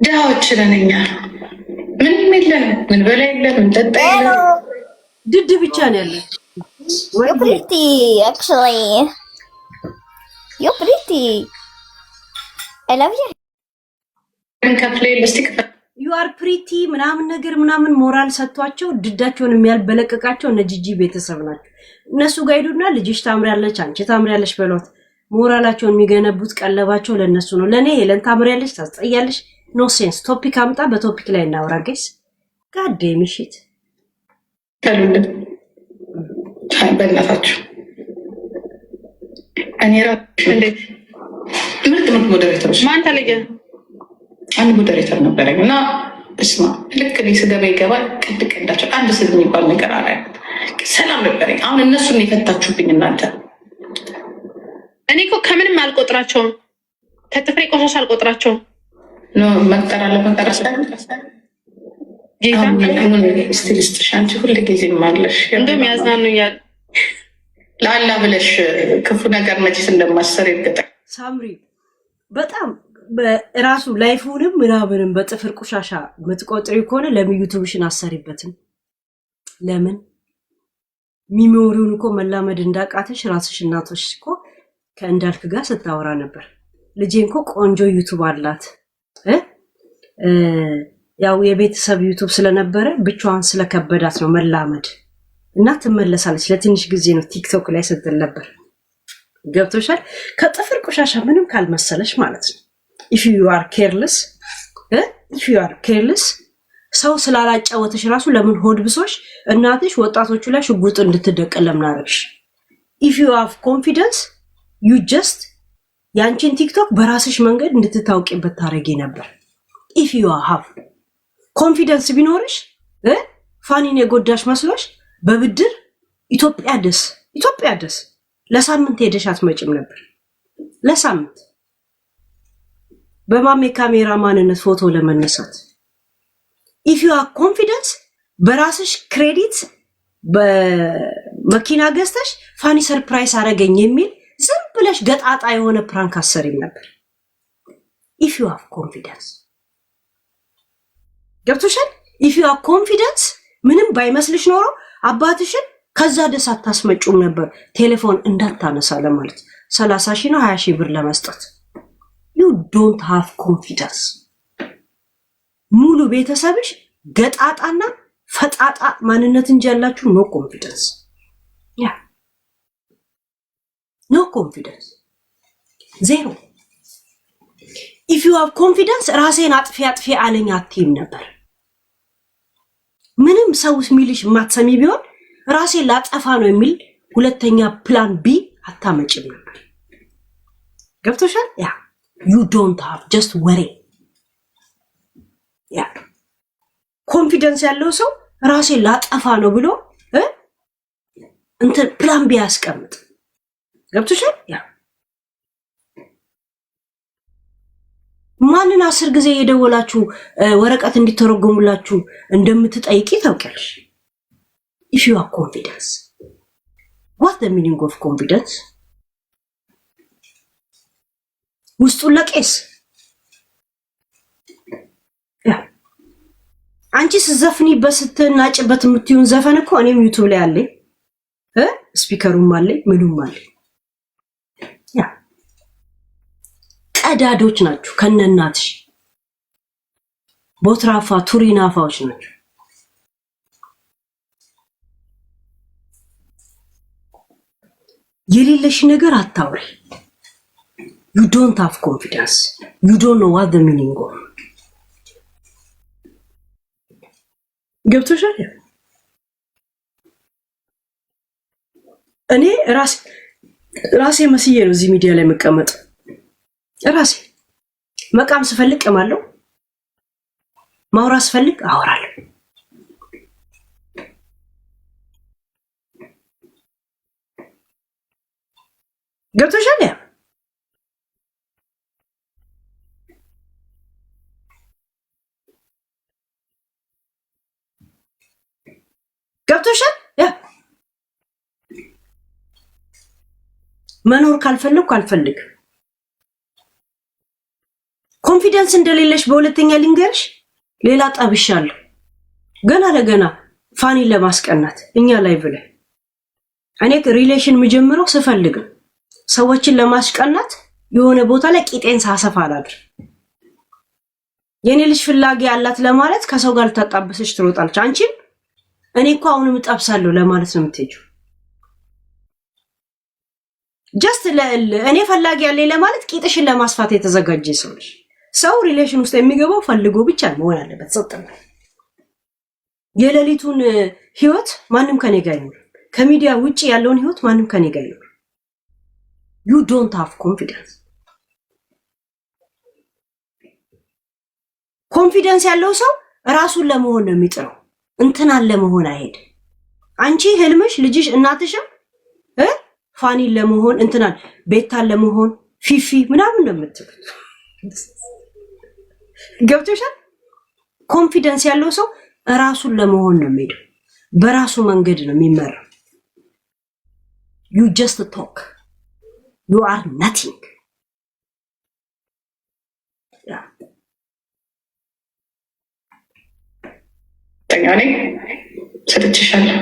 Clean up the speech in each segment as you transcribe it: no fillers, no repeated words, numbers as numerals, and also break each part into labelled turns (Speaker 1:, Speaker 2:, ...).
Speaker 1: ድሃዎች ነን እኛ። ምንም የለን፣ ምን በላ የለን፣ ምን ጠጣ የለን።
Speaker 2: ድድ ብቻ ነው ያለን።
Speaker 3: You're pretty, actually. You're pretty. I love you.
Speaker 2: You are pretty ምናምን ነገር ምናምን ሞራል ሰጥቷቸው ድዳቸውን የሚያልበለቀቃቸው እነ ጂጂ ቤተሰብ ናቸው። እነሱ ጋር ሄዱና ልጅሽ ታምሪያለች፣ አንቺ ታምሪያለሽ በሏት። ሞራላቸውን የሚገነቡት ቀለባቸው ለነሱ ነው። ለኔ ሄለን ታምሪያለሽ፣ ታስጠያለሽ። ኖ ሴንስ። ቶፒክ አምጣ፣ በቶፒክ ላይ እናውራ ጋይስ። ጋዴ ምሽት
Speaker 1: ከሉልን በእናታችሁ እኔ ራሱ እንዴት ምርጥ ሞዴሬተሮች ማን ተለየ? አንድ ሞዴሬተር ነበረኝ እና እስማ ልክ እኔ ስገባ ይገባል ቅድቅ እንዳቸው አንድ ስል የሚባል ነገር አለ። ሰላም ነበረኝ። አሁን እነሱን የፈታችሁብኝ እናንተ።
Speaker 4: እኔ እኮ ከምንም አልቆጥራቸውም፣ ከጥፍሬ ቆሻሻ አልቆጥራቸውም።
Speaker 1: ኖ መቅጠር አለ መቅጠር ጌታ ስቲልስትሽ አንቺ ሁሉ ጊዜ ማለሽ
Speaker 4: እንደውም ያዝናኑኛል።
Speaker 1: ለአላ ብለሽ ክፉ ነገር መቼስ እንደማሰር ይገጣል።
Speaker 2: ሳምሪ በጣም በራሱ ላይፉንም ምናምንም በጥፍር ቆሻሻ የምትቆጥሪ ከሆነ ለምን ዩቲዩብሽን አሰሪበትም? ለምን ሚሞሪውን እኮ መላመድ እንዳቃተሽ ራስሽ እናቶች እኮ ከእንዳልክ ጋር ስታወራ ነበር። ልጄን እኮ ቆንጆ ዩቲዩብ አላት ያው የቤተሰብ ዩቲዩብ ስለነበረ ብቻዋን ስለከበዳት ነው መላመድ እና ትመለሳለች። ለትንሽ ጊዜ ነው ቲክቶክ ላይ ስትል ነበር። ገብቶሻል? ከጥፍር ቆሻሻ ምንም ካልመሰለሽ ማለት ነው። if you are careless ሰው ስላላጫወተሽ ራሱ ለምን ሆድ ብሶሽ እናትሽ ወጣቶቹ ላይ ሽጉጥ እንድትደቀል ለምን አረግሽ? if you have confidence you just ያንቺን ቲክቶክ በራስሽ መንገድ እንድትታውቂበት ታረጊ ነበር። if you have confidence ቢኖርሽ ፋኒን የጎዳሽ መስሎሽ በብድር ኢትዮጵያ ደስ ለሳምንት ሄደሽ አትመጭም ነበር። ለሳምንት በማሜ ካሜራ ማንነት ፎቶ ለመነሳት if you have confidence በራስሽ ክሬዲት በመኪና ገዝተሽ ፋኒ ሰርፕራይዝ አረገኝ የሚል ዝም ብለሽ ገጣጣ የሆነ ፕራንክ አሰሪም ነበር። if you have confidence ገብቶሻል? if you have confidence ምንም ባይመስልሽ ኖሮ አባትሽን ከዛ ደስ አታስመጪም ነበር። ቴሌፎን እንዳታነሳ ለማለት 30 ሺህ ነው 20 ሺህ ብር ለመስጠት። you don't have confidence ሙሉ ቤተሰብሽ ገጣጣና ፈጣጣ ማንነት እንጂ ያላችሁ no confidence no confidence zero if you have confidence ራሴን አጥፊ አለኝ አትይም ነበር። ምንም ሰው ሚልሽ ማትሰሚ ቢሆን ራሴ ላጠፋ ነው የሚል ሁለተኛ ፕላን ቢ አታመጭም ነበር። ገብቶሻል? you don't have just worry ኮንፊደንስ ያለው ሰው ራሴ ላጠፋ ነው ብሎ እንትን ፕላን ቢ ያስቀምጥ። ገብቶሻል? ማንን 10 ጊዜ የደወላችሁ ወረቀት እንዲተረጎሙላችሁ እንደምትጠይቂ ታውቂያለሽ። if you have confidence what's the meaning of confidence? ውስጡ ለቄስ አንቺ ስዘፍኒ በስትናጭበት የምትዩን ዘፈን እኮ እኔም ዩቲዩብ ላይ አለኝ ስፒከሩም አለኝ ምኑም አለኝ። ቀዳዶች ናችሁ ከነናትሽ ቦትራፋ ቱሪናፋዎች ናችሁ። የሌለሽ ነገር አታውሪ። you don't have confidence you don't know what the meaning of ገብቶሻል? እኔ ራሴ መስዬ ነው እዚህ ሚዲያ ላይ መቀመጥ። ራሴ መቃም ስፈልግ እቀማለሁ፣ ማውራት ስፈልግ አወራለሁ። ገብቶሻል? ገብቶሻል? መኖር ካልፈልግ ኮንፊደንስ እንደሌለሽ በሁለተኛ ልንገርሽ፣ ሌላ ጠብሻለሁ ገና ለገና ፋኒን ለማስቀናት እኛ ላይ ብለ እኔ ሪሌሽን የምጀምረው ስፈልግ ሰዎችን ለማስቀናት የሆነ ቦታ ላይ ቂጤን ሳሰፋ አላድር። የኔ ልጅ ፍላጊ ያላት ለማለት ከሰው ጋር ልታጣብስሽ ትሮጣለች። አንቺም እኔ እኮ አሁንም እጣብሳለሁ ለማለት ነው የምትሄጂው። ጀስት እኔ ፈላጊ ያለኝ ለማለት ቂጥሽን ለማስፋት የተዘጋጀ ሰው ነሽ። ሰው ሪሌሽን ውስጥ የሚገባው ፈልጎ ብቻ መሆን አለበት። ሰጥተና የሌሊቱን ህይወት ማንም ከኔ ጋር ይኖር፣ ከሚዲያ ውጪ ያለውን ህይወት ማንም ከኔ ጋር ይኖር። you don't have confidence። ኮንፊደንስ ያለው ሰው ራሱን ለመሆን ነው የሚጥረው፣ እንትናን ለመሆን አይሄድ። አንቺ ህልምሽ ልጅሽ እናትሽም ፋኒን ለመሆን እንትናን ቤታን ለመሆን ፊፊ ምናምን ነው የምትሉት። ገብቶሻል? ኮንፊደንስ ያለው ሰው ራሱን ለመሆን ነው የሚሄደው፣ በራሱ መንገድ ነው የሚመራው። you just talk, you are nothing።
Speaker 1: ተኛኔ ሰጥቼሻለሁ።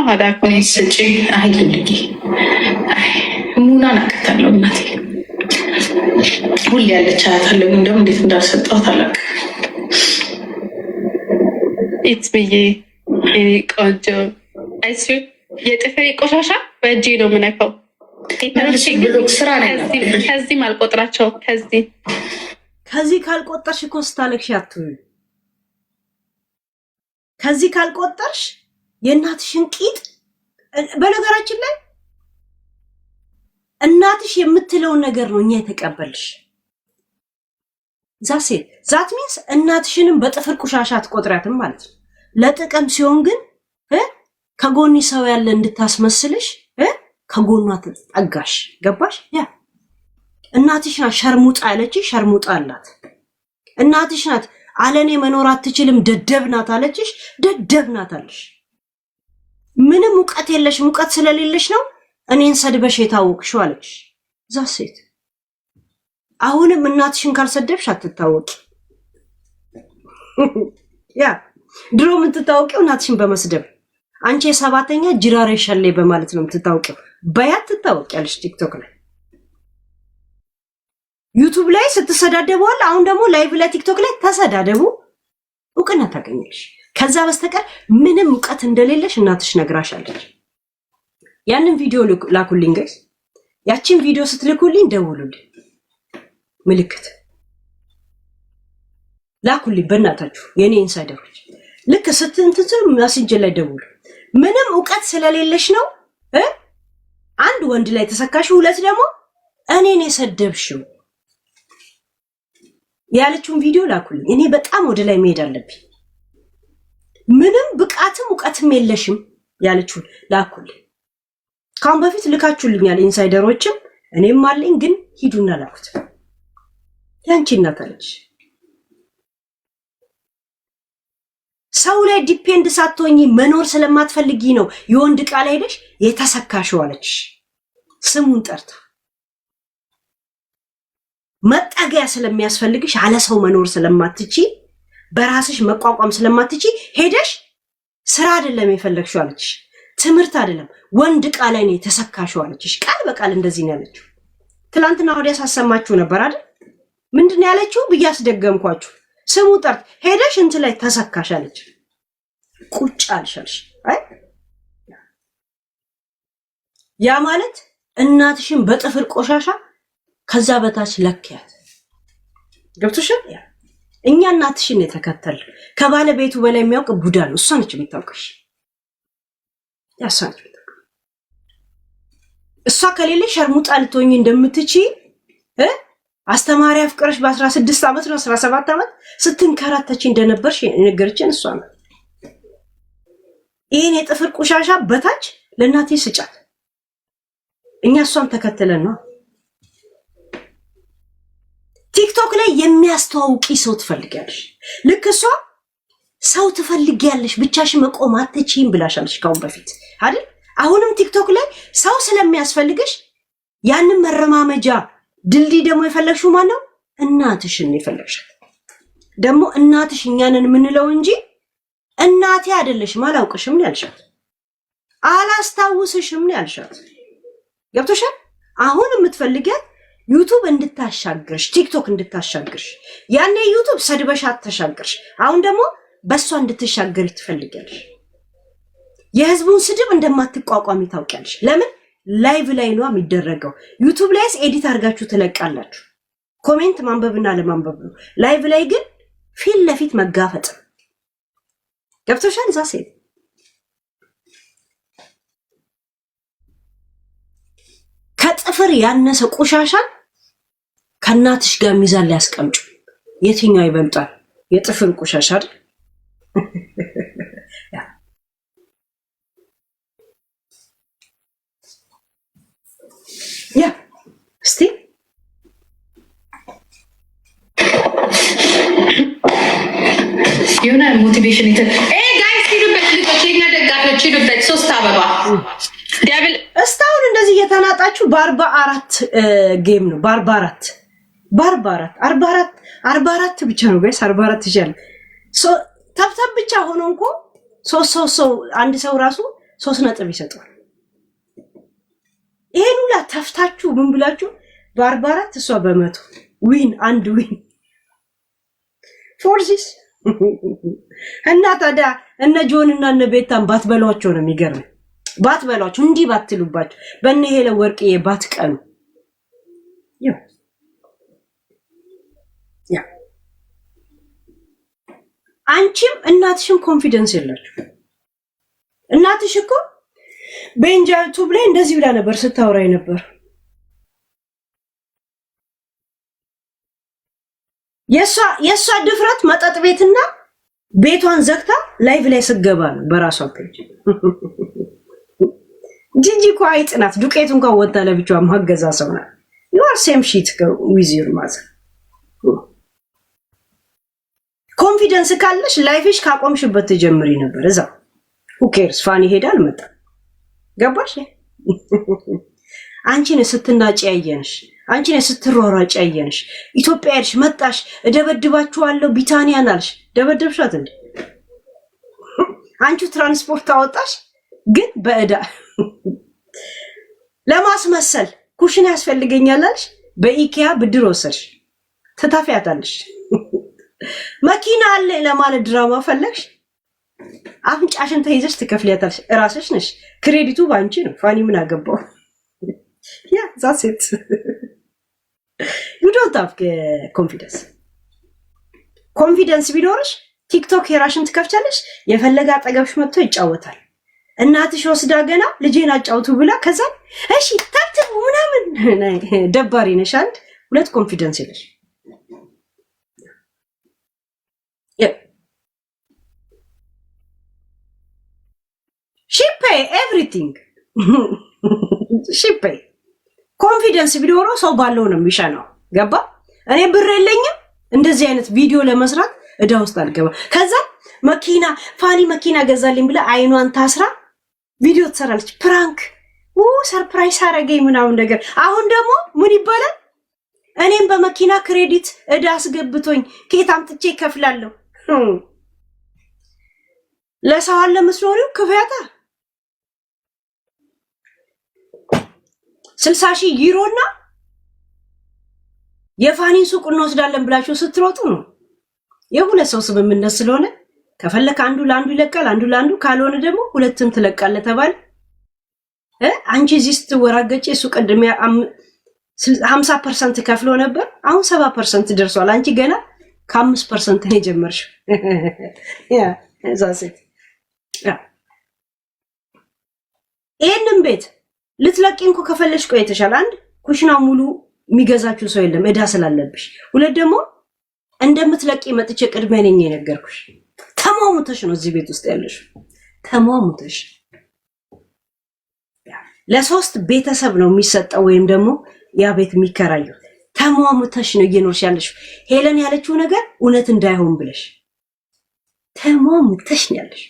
Speaker 4: ሀዳኮኔ
Speaker 1: ስጪ። አይ ልልጊ ሙናን አቀታለሁ። እናቴ ሁሌ ያለች አያታለሁ፣ ግን ደግሞ እንዴት እንዳልሰጠሁት አላውቅም።
Speaker 4: ኢትስ ብዬ ቆንጆ አይሱ የጥፍሬ ቆሻሻ በእጄ ነው የምነካው።
Speaker 1: ስራ
Speaker 4: ከዚህም አልቆጥራቸው
Speaker 2: ከዚህ ካልቆጠርሽ እኮ ስታለቅሽ አትሁን። ከዚህ ካልቆጠርሽ የእናትሽን ቂጥ በነገራችን ላይ እናትሽ የምትለውን ነገር ነው እኛ የተቀበልሽ። ዛት ሚንስ እናትሽንም በጥፍር ቁሻሻ አትቆጥሪያትም ማለት ነው። ለጥቅም ሲሆን ግን ከጎኒ ሰው ያለ እንድታስመስልሽ ከጎኗ ተጠጋሽ። ገባሽ? ያ እናትሽ ናት ሸርሙጣ ያለችሽ፣ ሸርሙጣ አላት። እናትሽ ናት አለኔ መኖር አትችልም ደደብ ናት አለችሽ፣ ደደብ ናት አለሽ። ምንም ሙቀት የለሽ፣ ሙቀት ስለሌለሽ ነው እኔን ሰድበሽ የታወቅሽው አለች። ዛሴት አሁንም እናትሽን ካልሰደብሽ አትታወቂ። ያ ድሮ ምን ትታወቂው እናትሽን በመስደብ አንቺ የሰባተኛ ጅራሬ ሸሌ በማለት ነው የምትታወቂው። በያት ትታወቂያለሽ። ቲክቶክ ላይ ዩቲዩብ ላይ ስትሰዳደበዋል። አሁን ደግሞ ላይቭ ላይ ቲክቶክ ላይ ተሰዳደቡ፣ እውቅና ታገኛለሽ። ከዛ በስተቀር ምንም እውቀት እንደሌለሽ እናትሽ ነግራሻለች። ያንን ቪዲዮ ላኩልኝ ጋይስ። ያቺን ቪዲዮ ስትልኩልኝ ደውሉልኝ፣ ምልክት ላኩልኝ በእናታችሁ የኔ ኢንሳይደሮች። ልክ ስትንትዝም ማሴንጀር ላይ ደውሉ። ምንም እውቀት ስለሌለሽ ነው አንድ ወንድ ላይ ተሰካሽ፣ ሁለት ደግሞ እኔን የሰደብሽው ያለችውን ቪዲዮ ላኩልኝ። እኔ በጣም ወደ ላይ መሄድ አለብኝ። ምንም ብቃትም እውቀትም የለሽም ያለችውን ላኩልኝ። ካሁን በፊት ልካችሁልኛል ኢንሳይደሮችም እኔም አለኝ፣ ግን ሂዱና ላኩት። ያንቺ እናት አለች። ሰው ላይ ዲፔንድ ሳትሆኚ መኖር ስለማትፈልጊ ነው የወንድ ቃል ሄደሽ የተሰካሽው አለች። ስሙን ጠርታ መጠጊያ ስለሚያስፈልግሽ አለ ሰው መኖር ስለማትቺ በራስሽ መቋቋም ስለማትቺ ሄደሽ ስራ አይደለም የፈለግሽው አለች። ትምህርት አይደለም ወንድ ቃል ላይ ነው የተሰካሽው አለችሽ። ቃል በቃል እንደዚህ ነው ያለችው። ትላንትና ወዲያ ሳሰማችሁ ነበር አይደል? ምንድን ነው ያለችው ብዬ አስደገምኳችሁ። ስሙ ጠርት ሄደሽ እንት ላይ ተሰካሽ አለች። ቁጭ አልሻልሽ። አይ ያ ማለት እናትሽን በጥፍር ቆሻሻ ከዛ በታች ለኪያት። ገብቶሻል? ያ እኛ እናትሽን የተከተል ከባለቤቱ በላይ የሚያውቅ ቡዳ ነው። እሷ ነች የምታውቅሽ። ያሳንች እሷ ከሌለሽ ሸርሙጣ ልትሆኚ እንደምትቺ አስተማሪ አፍቅረሽ በ16 ዓመት ነው 17 ዓመት ስትንከራተቺ እንደነበርሽ የነገረችን እሷ ነው። ይሄን የጥፍር ቆሻሻ በታች ለእናቴ ስጫት። እኛ እሷን ተከትለን ነው። ቲክቶክ ላይ የሚያስተዋውቂ ሰው ትፈልጊያለሽ። ልክ እሷ ሰው ትፈልጊያለሽ፣ ብቻሽ መቆም አትችይም ብላሻለሽ ካሁን በፊት አይደል? አሁንም ቲክቶክ ላይ ሰው ስለሚያስፈልግሽ ያንን መረማመጃ ድልድይ ደግሞ የፈለግሽው ማን ነው? እናትሽን የፈለግሻት ደግሞ እናትሽ እኛንን የምንለው እንጂ እናቴ አይደለሽም አላውቅሽም ነው ያልሻት። አላስታውስሽም ነው ያልሻት። ገብቶሻል? አሁን የምትፈልጊያት ዩቱብ እንድታሻግርሽ፣ ቲክቶክ እንድታሻግርሽ። ያኔ ዩቱብ ሰድበሻት ተሻግርሽ፣ አሁን ደግሞ በሷ እንድትሻገሪ ትፈልጊያለሽ። የህዝቡን ስድብ እንደማትቋቋሚ ታውቂያለሽ። ለምን? ላይቭ ላይ ነው የሚደረገው። ዩቱብ ላይስ ኤዲት አድርጋችሁ ትለቃላችሁ። ኮሜንት ማንበብና ለማንበብ ነው። ላይቭ ላይ ግን ፊት ለፊት መጋፈጥ። ገብቶሻል? ዛሴ ከጥፍር ያነሰ ቆሻሻ ከእናትሽ ጋር ሚዛን ሊያስቀምጩ የትኛው ይበልጣል? የጥፍር ቆሻሻ አይደል? ያ እስቲ
Speaker 1: የሆነ ሞቲቬሽን ጋይስ ሂዱበት፣ ልጆች የኛ ደጋፊዎች ሂዱበት። 3 አበባ
Speaker 4: ዲያብል
Speaker 2: እስካሁን እንደዚህ እየተናጣችሁ በ44 ጌም ነው። በ44 ብቻ ነው ጋይስ። 44 ይችላል። ተብተብ ብቻ ሆኖ እንኳ 3 ሰው አንድ ሰው ራሱ 3 ነጥብ ይሰጣል። ይሄን ሁላ ተፍታችሁ ምን ብላችሁ በ44 እሷ በ100 ዊን አንድ ዊን ፎርሲስ እና ታዲያ እነ ጆን እና እነ ቤታን ባትበሏቸው ነው የሚገርም። ባትበሏቸው እንዲህ ባትሉባቸው በእነ ሄለ ወርቅዬ ባትቀኑ ያ አንቺም እናትሽም ኮንፊደንስ የላችሁ። እናትሽ እኮ በእንጃ ዩቲዩብ ላይ እንደዚህ ብላ ነበር ስታወራ ነበር። የሷ ድፍረት መጠጥ ቤትና ቤቷን ዘግታ ላይቭ ላይ ስገባ ነው በራሷ ፔጅ። ጂጂ እኮ አይጥ ናት። ዱቄቱ እንኳን ወጣ ለብቻዋ ማገዛ ሰው ናት። you are same shit with your mother። ኮንፊደንስ ካለሽ ላይፍሽ ካቆምሽበት ትጀምሪ ነበር እዛው። who cares ፋኒ ሄዳል መጣ ገባሽ? አንቺን ስትናጭ ያየንሽ፣ አንቺን ስትሯሯጭ ያየንሽ። ኢትዮጵያ ሄድሽ መጣሽ፣ እደበድባችኋለሁ ቢታኒያን አልሽ። ደበደብሻት እንዴ? አንቺ ትራንስፖርት አወጣሽ ግን በእዳ ለማስመሰል ኩሽና ያስፈልገኛል አልሽ። በኢኪያ ብድር ወሰድሽ፣ ትታፊያታለሽ። መኪና አለ ለማለት ድራማ ፈለግሽ፣ አፍንጫሽን ተይዘሽ ትከፍሊያታለሽ። እራስሽ ነሽ፣ ክሬዲቱ ባንቺ ነው። ፋኒ ምን አገባው? ያ that's it you don't have confidence ቢኖርሽ ቲክቶክ የራሽን ትከፍቻለሽ። የፈለገ አጠገብሽ መጥቶ ይጫወታል። እናትሽ ወስዳ ገና ልጄን አጫውቱ ብላ ከዛ እሺ ታክተው ምናምን ደባሪ ነሽ። 2 ኮንፊደንስ የለሽ። she pay everything she pay ኮንፊደንስ ቢኖረው ሰው ባለው ነው የሚሻለው። ገባ? እኔ ብር የለኝም እንደዚህ አይነት ቪዲዮ ለመስራት እዳ ውስጥ አልገባ። ከዛ መኪና ፋኒ መኪና ገዛልኝ ብላ አይኗን ታስራ ቪዲዮ ትሰራለች። ፕራንክ ሰርፕራይዝ አረገኝ ምናምን ነገር። አሁን ደግሞ ምን ይባላል? እኔም በመኪና ክሬዲት እዳ አስገብቶኝ ከየት አምጥቼ እከፍላለሁ? ለሰው አለ መስሎሪው ክፍያታ 60,000 ዩሮና የፋኒን ሱቅ እንወስዳለን ብላችሁ ስትሮጡ ነው። የሁለት ሰው ስምምነት ስለሆነ ከፈለክ አንዱ ለአንዱ ይለቃል፣ አንዱ ለአንዱ ካልሆነ ደግሞ ሁለቱም ትለቃለህ ተባለ። አንቺ እዚህ ስትወራገጪ እሱ ቅድሚያ 50% ከፍሎ ነበር፣ አሁን 70% ደርሷል። አንቺ ገና ከ5% ነው የጀመርሽው። ያ ዛሴት ይሄንን ቤት ልትለቂ እንኳን ከፈለሽ ቆይተሻል። አንድ ኩሽናው ሙሉ የሚገዛችሁ ሰው የለም እዳ ስላለብሽ። ሁለት ደግሞ እንደምትለቂ መጥቼ ቅድሚያ ነኝ የነገርኩሽ። ተሟሙተሽ ነው እዚህ ቤት ውስጥ ያለሽ። ተሟሙተሽ ለሶስት ቤተሰብ ነው የሚሰጠው ወይም ደግሞ ያ ቤት የሚከራየው። ተሟሙተሽ ነው እየኖርሽ ያለሽ። ሄለን ያለችው ነገር እውነት እንዳይሆን ብለሽ ተሟሙተሽ ነው ያለሽ።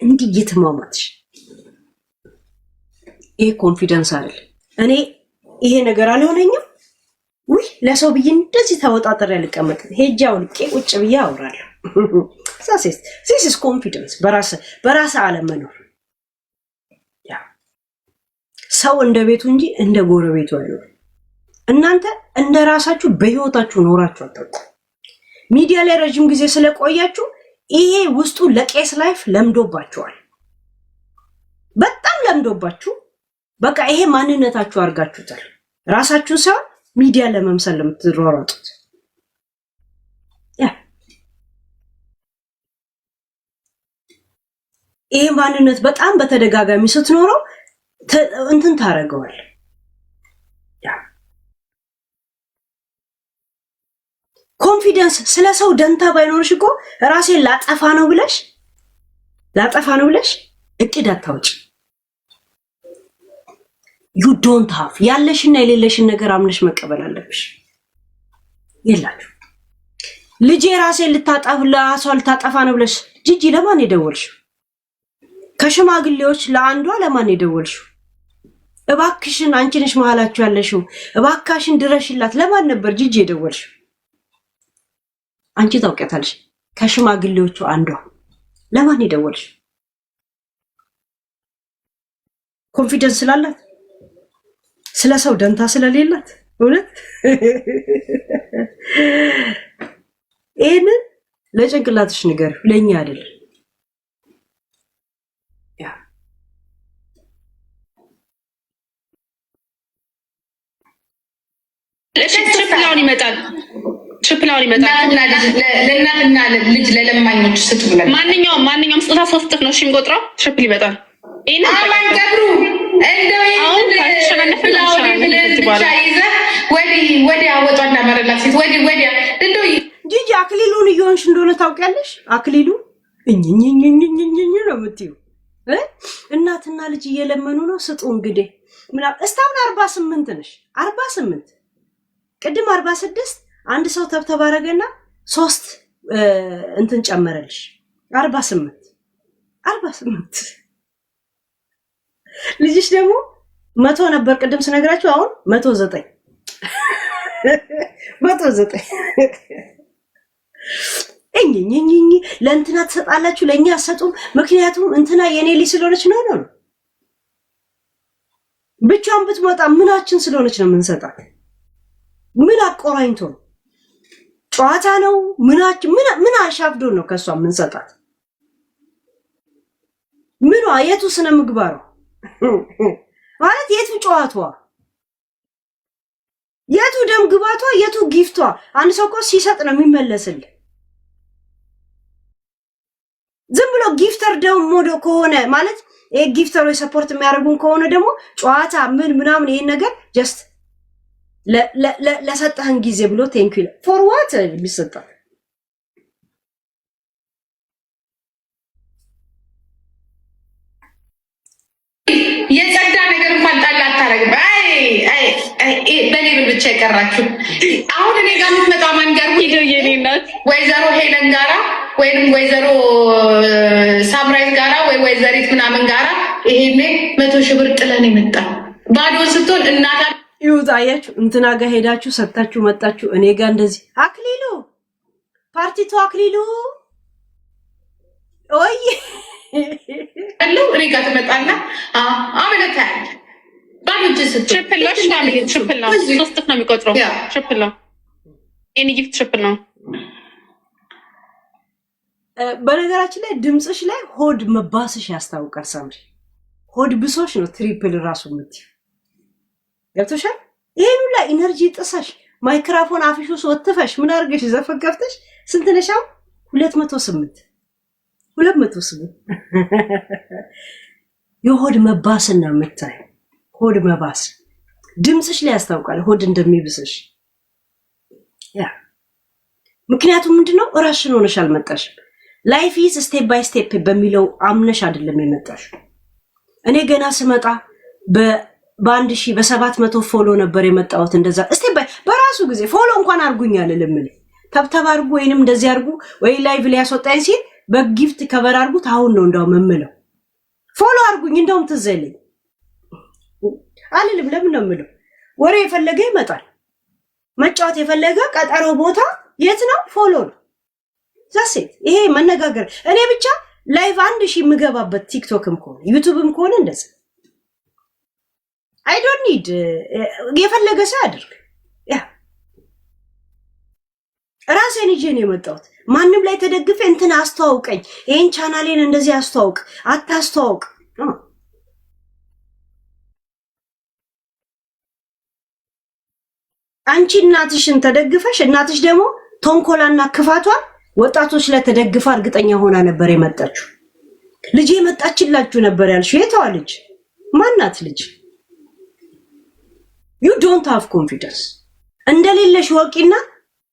Speaker 2: እንዲህ እየተሟሟትሽ ይሄ ኮንፊደንስ አይደል? እኔ ይሄ ነገር አልሆነኝም። ውይ ለሰው ብዬ እንደዚህ ተወጣጥሬ ያልቀመጥ ሄጄ አውልቄ ቁጭ ብዬ አወራለሁ። this is confidence በራስ ዓለም መኖር። ሰው እንደ ቤቱ እንጂ እንደ ጎረቤቱ አይኖር። እናንተ እንደ ራሳችሁ በህይወታችሁ ኖራችሁ አታውቁ። ሚዲያ ላይ ረጅም ጊዜ ስለቆያችሁ ይሄ ውስጡ ለቄስ ላይፍ ለምዶባችኋል። በጣም ለምዶባችሁ በቃ ይሄ ማንነታችሁ አድርጋችሁታል። ራሳችሁን ሳይሆን ሚዲያ ለመምሰል ለምትሯሯጡት ይሄ ማንነት በጣም በተደጋጋሚ ስትኖረው እንትን ታረገዋል። ኮንፊደንስ ስለ ሰው ደንታ ባይኖርሽ እኮ ራሴን ላጠፋ ነው ብለሽ እቅድ አታውጭ። you don't have ያለሽና የሌለሽን ነገር አምነሽ መቀበል አለብሽ። ይላችሁ ልጄ ራሴን ልታጠፋ ነው ብለሽ ጂጂ ለማን የደወልሽው? ከሽማግሌዎች ለአንዷ ለማን የደወልሽው? እባክሽን አንቺ ነሽ መሃላችሁ ያለሽው እባክሽን ድረሽላት ለማን ነበር ጂጂ የደወልሽው? አንቺ ታውቂያታለሽ። ከሽማግሌዎቹ አንዷ ለማን የደወልሽው? ኮንፊደንስ ስላላት ስለ ሰው ደንታ ስለሌላት እውነት ይሄንን ለጭንቅላትሽ ንገር፣ ለኛ አይደለም።
Speaker 4: ትሪፕላውን ይመጣል
Speaker 1: ለእናትና ልጅ ለለማኞች ስጡ ብለን
Speaker 4: ማንኛውም ስጦታ 3 እጥፍ ነው። እሺ የሚቆጥረው ትሪፕል ይመጣል።
Speaker 1: አማን ገብሩ እንደው ወዲያ ወጣ እንዳመረላት ሴት ወዲያ እንደው
Speaker 2: ጂጂ አክሊሉን እየሆንሽ እንደሆነ ታውቂያለሽ። አክሊሉ እኝኝኝኝኝኝ ነው የምትይው። እናትና ልጅ እየለመኑ ነው ስጡ እንግዲህ ምናምን። እስካሁን 48 ነሽ። 48 ቅድም 46 አንድ ሰው ተብተብ አደረገና 3 እንትን ጨመረልሽ 48 ልጅሽ ደግሞ 100 ነበር ቅድም ስነግራችሁ አሁን 109 እኝኝኝኝ ለእንትና ትሰጣላችሁ ለኛ አሰጡም። ምክንያቱም እንትና የኔ ልጅ ስለሆነች ነው። ብቻውን ብትመጣ ምናችን ስለሆነች ነው የምንሰጣት? ምን አቆራኝቶ ነው? ጨዋታ ነው ምናችን ምን አሻፍዶ ነው ከሷ የምንሰጣት? ምኗ የቱ ስነ ምግባሯ ማለት የቱ ጨዋቷ የቱ ደም ግባቷ የቱ ጊፍቷ? አንድ ሰው እኮ ሲሰጥ ነው የሚመለስል። ዝም ብሎ ጊፍተር ደግሞ ከሆነ ማለት ይሄ ጊፍተሮች ሰፖርት የሚያደርጉን ከሆነ ደግሞ ጨዋታ ምናምን ይሄን ነገር ጀስት ለሰጠህን ጊዜ ብሎ ቴንክ ዩ ፎር ዋት ቢሰጣ
Speaker 1: የጸዳ ነገር እንኳን ጣል አታረግም። በሌብል ብቻ የቀራችሁ አሁን እኔ ጋር የምትመጣው ማን ጋር ወይዘሮ ሄለን ጋራ ወይንም ወይዘሮ ሳምራይት ጋራ ወይ ወይዘሪት ምናምን ጋራ ይሄኔ 100 ሺህ ብር ጥለን የመጣ ባዶ ስትሆን እናታ
Speaker 2: ይውጣያችሁ እንትና ጋር ሄዳችሁ ሰጣችሁ መጣችሁ። እኔ ጋር እንደዚህ አክሊሉ ፓርቲቱ አክሊሉ ኦይ
Speaker 1: እኔ ጋር ትመጣና አመለታ ባንቺ
Speaker 4: ትሪፕል ነው። ትሪፕል ነው 3 እጥፍ ነው የሚቆጥረው። ትሪፕል ነው ኤኒ ጊፍት ትሪፕል ነው።
Speaker 2: በነገራችን ላይ ድምጽሽ ላይ ሆድ መባስሽ ያስታውቃል። ሳምሪ ሆድ ብሶሽ ነው ትሪፕል ራሱ የምትይው ገብቶሻል። ይሄን ሁላ ኢነርጂ ጥሰሽ ማይክሮፎን አፍሽ ውስጥ ወጥፈሽ ምን አድርገሽ ዘፈቀፍተሽ ስንት ነሻው? 208 የሆድ መባስና የምታይ ሆድ መባስ ድምጽሽ ላይ ያስታውቃል ሆድ እንደሚብስሽ። ምክንያቱም ምንድነው ራስሽን ሆነሽ አልመጣሽም። ላይፍ ኢዝ ስቴፕ ባይ ስቴፕ በሚለው አምነሽ አይደለም የመጣሽ። እኔ ገና ስመጣ በ1000 በ700 ፎሎ ነበር የመጣሁት። እንደዛ ስቴፕ ባይ በራሱ ጊዜ ፎሎ እንኳን አርጉኛል ለምን ተብተብ አርጉ ወይንም እንደዚህ አርጉ ወይ ላይቭ ላይ ያስወጣኝ ሲል በጊፍት ከበር አርጉት አሁን ነው እንደው መምለው ፎሎ አርጉኝ እንደውም ትዘልኝ አልልም። ለምን ነው የምለው? ወሬ የፈለገ ይመጣል። መጫወት የፈለገ ቀጠሮ ቦታ የት ነው? ፎሎ ነው። ዛሴት ይሄ መነጋገር እኔ ብቻ ላይቭ 1000 የምገባበት ቲክቶክም ከሆነ ዩቲዩብም ከሆነ እንደዚህ አይ ዶንት ኒድ የፈለገ ሰው ያድርግ። ያ ራሴን ይዤ ነው የመጣሁት። ማንም ላይ ተደግፈ እንትን አስተዋውቀኝ፣ ይሄን ቻናሌን እንደዚህ አስተዋውቅ አታስተዋውቅ። አንቺ እናትሽን ተደግፈሽ እናትሽ ደግሞ ተንኮላና ክፋቷን ወጣቶች ላይ ተደግፋ እርግጠኛ ሆና ነበር የመጣችው። ልጅ የመጣችላችሁ ነበር ያልሽው የተዋ ልጅ ማናት ልጅ? you don't have confidence እንደሌለሽ ወቂና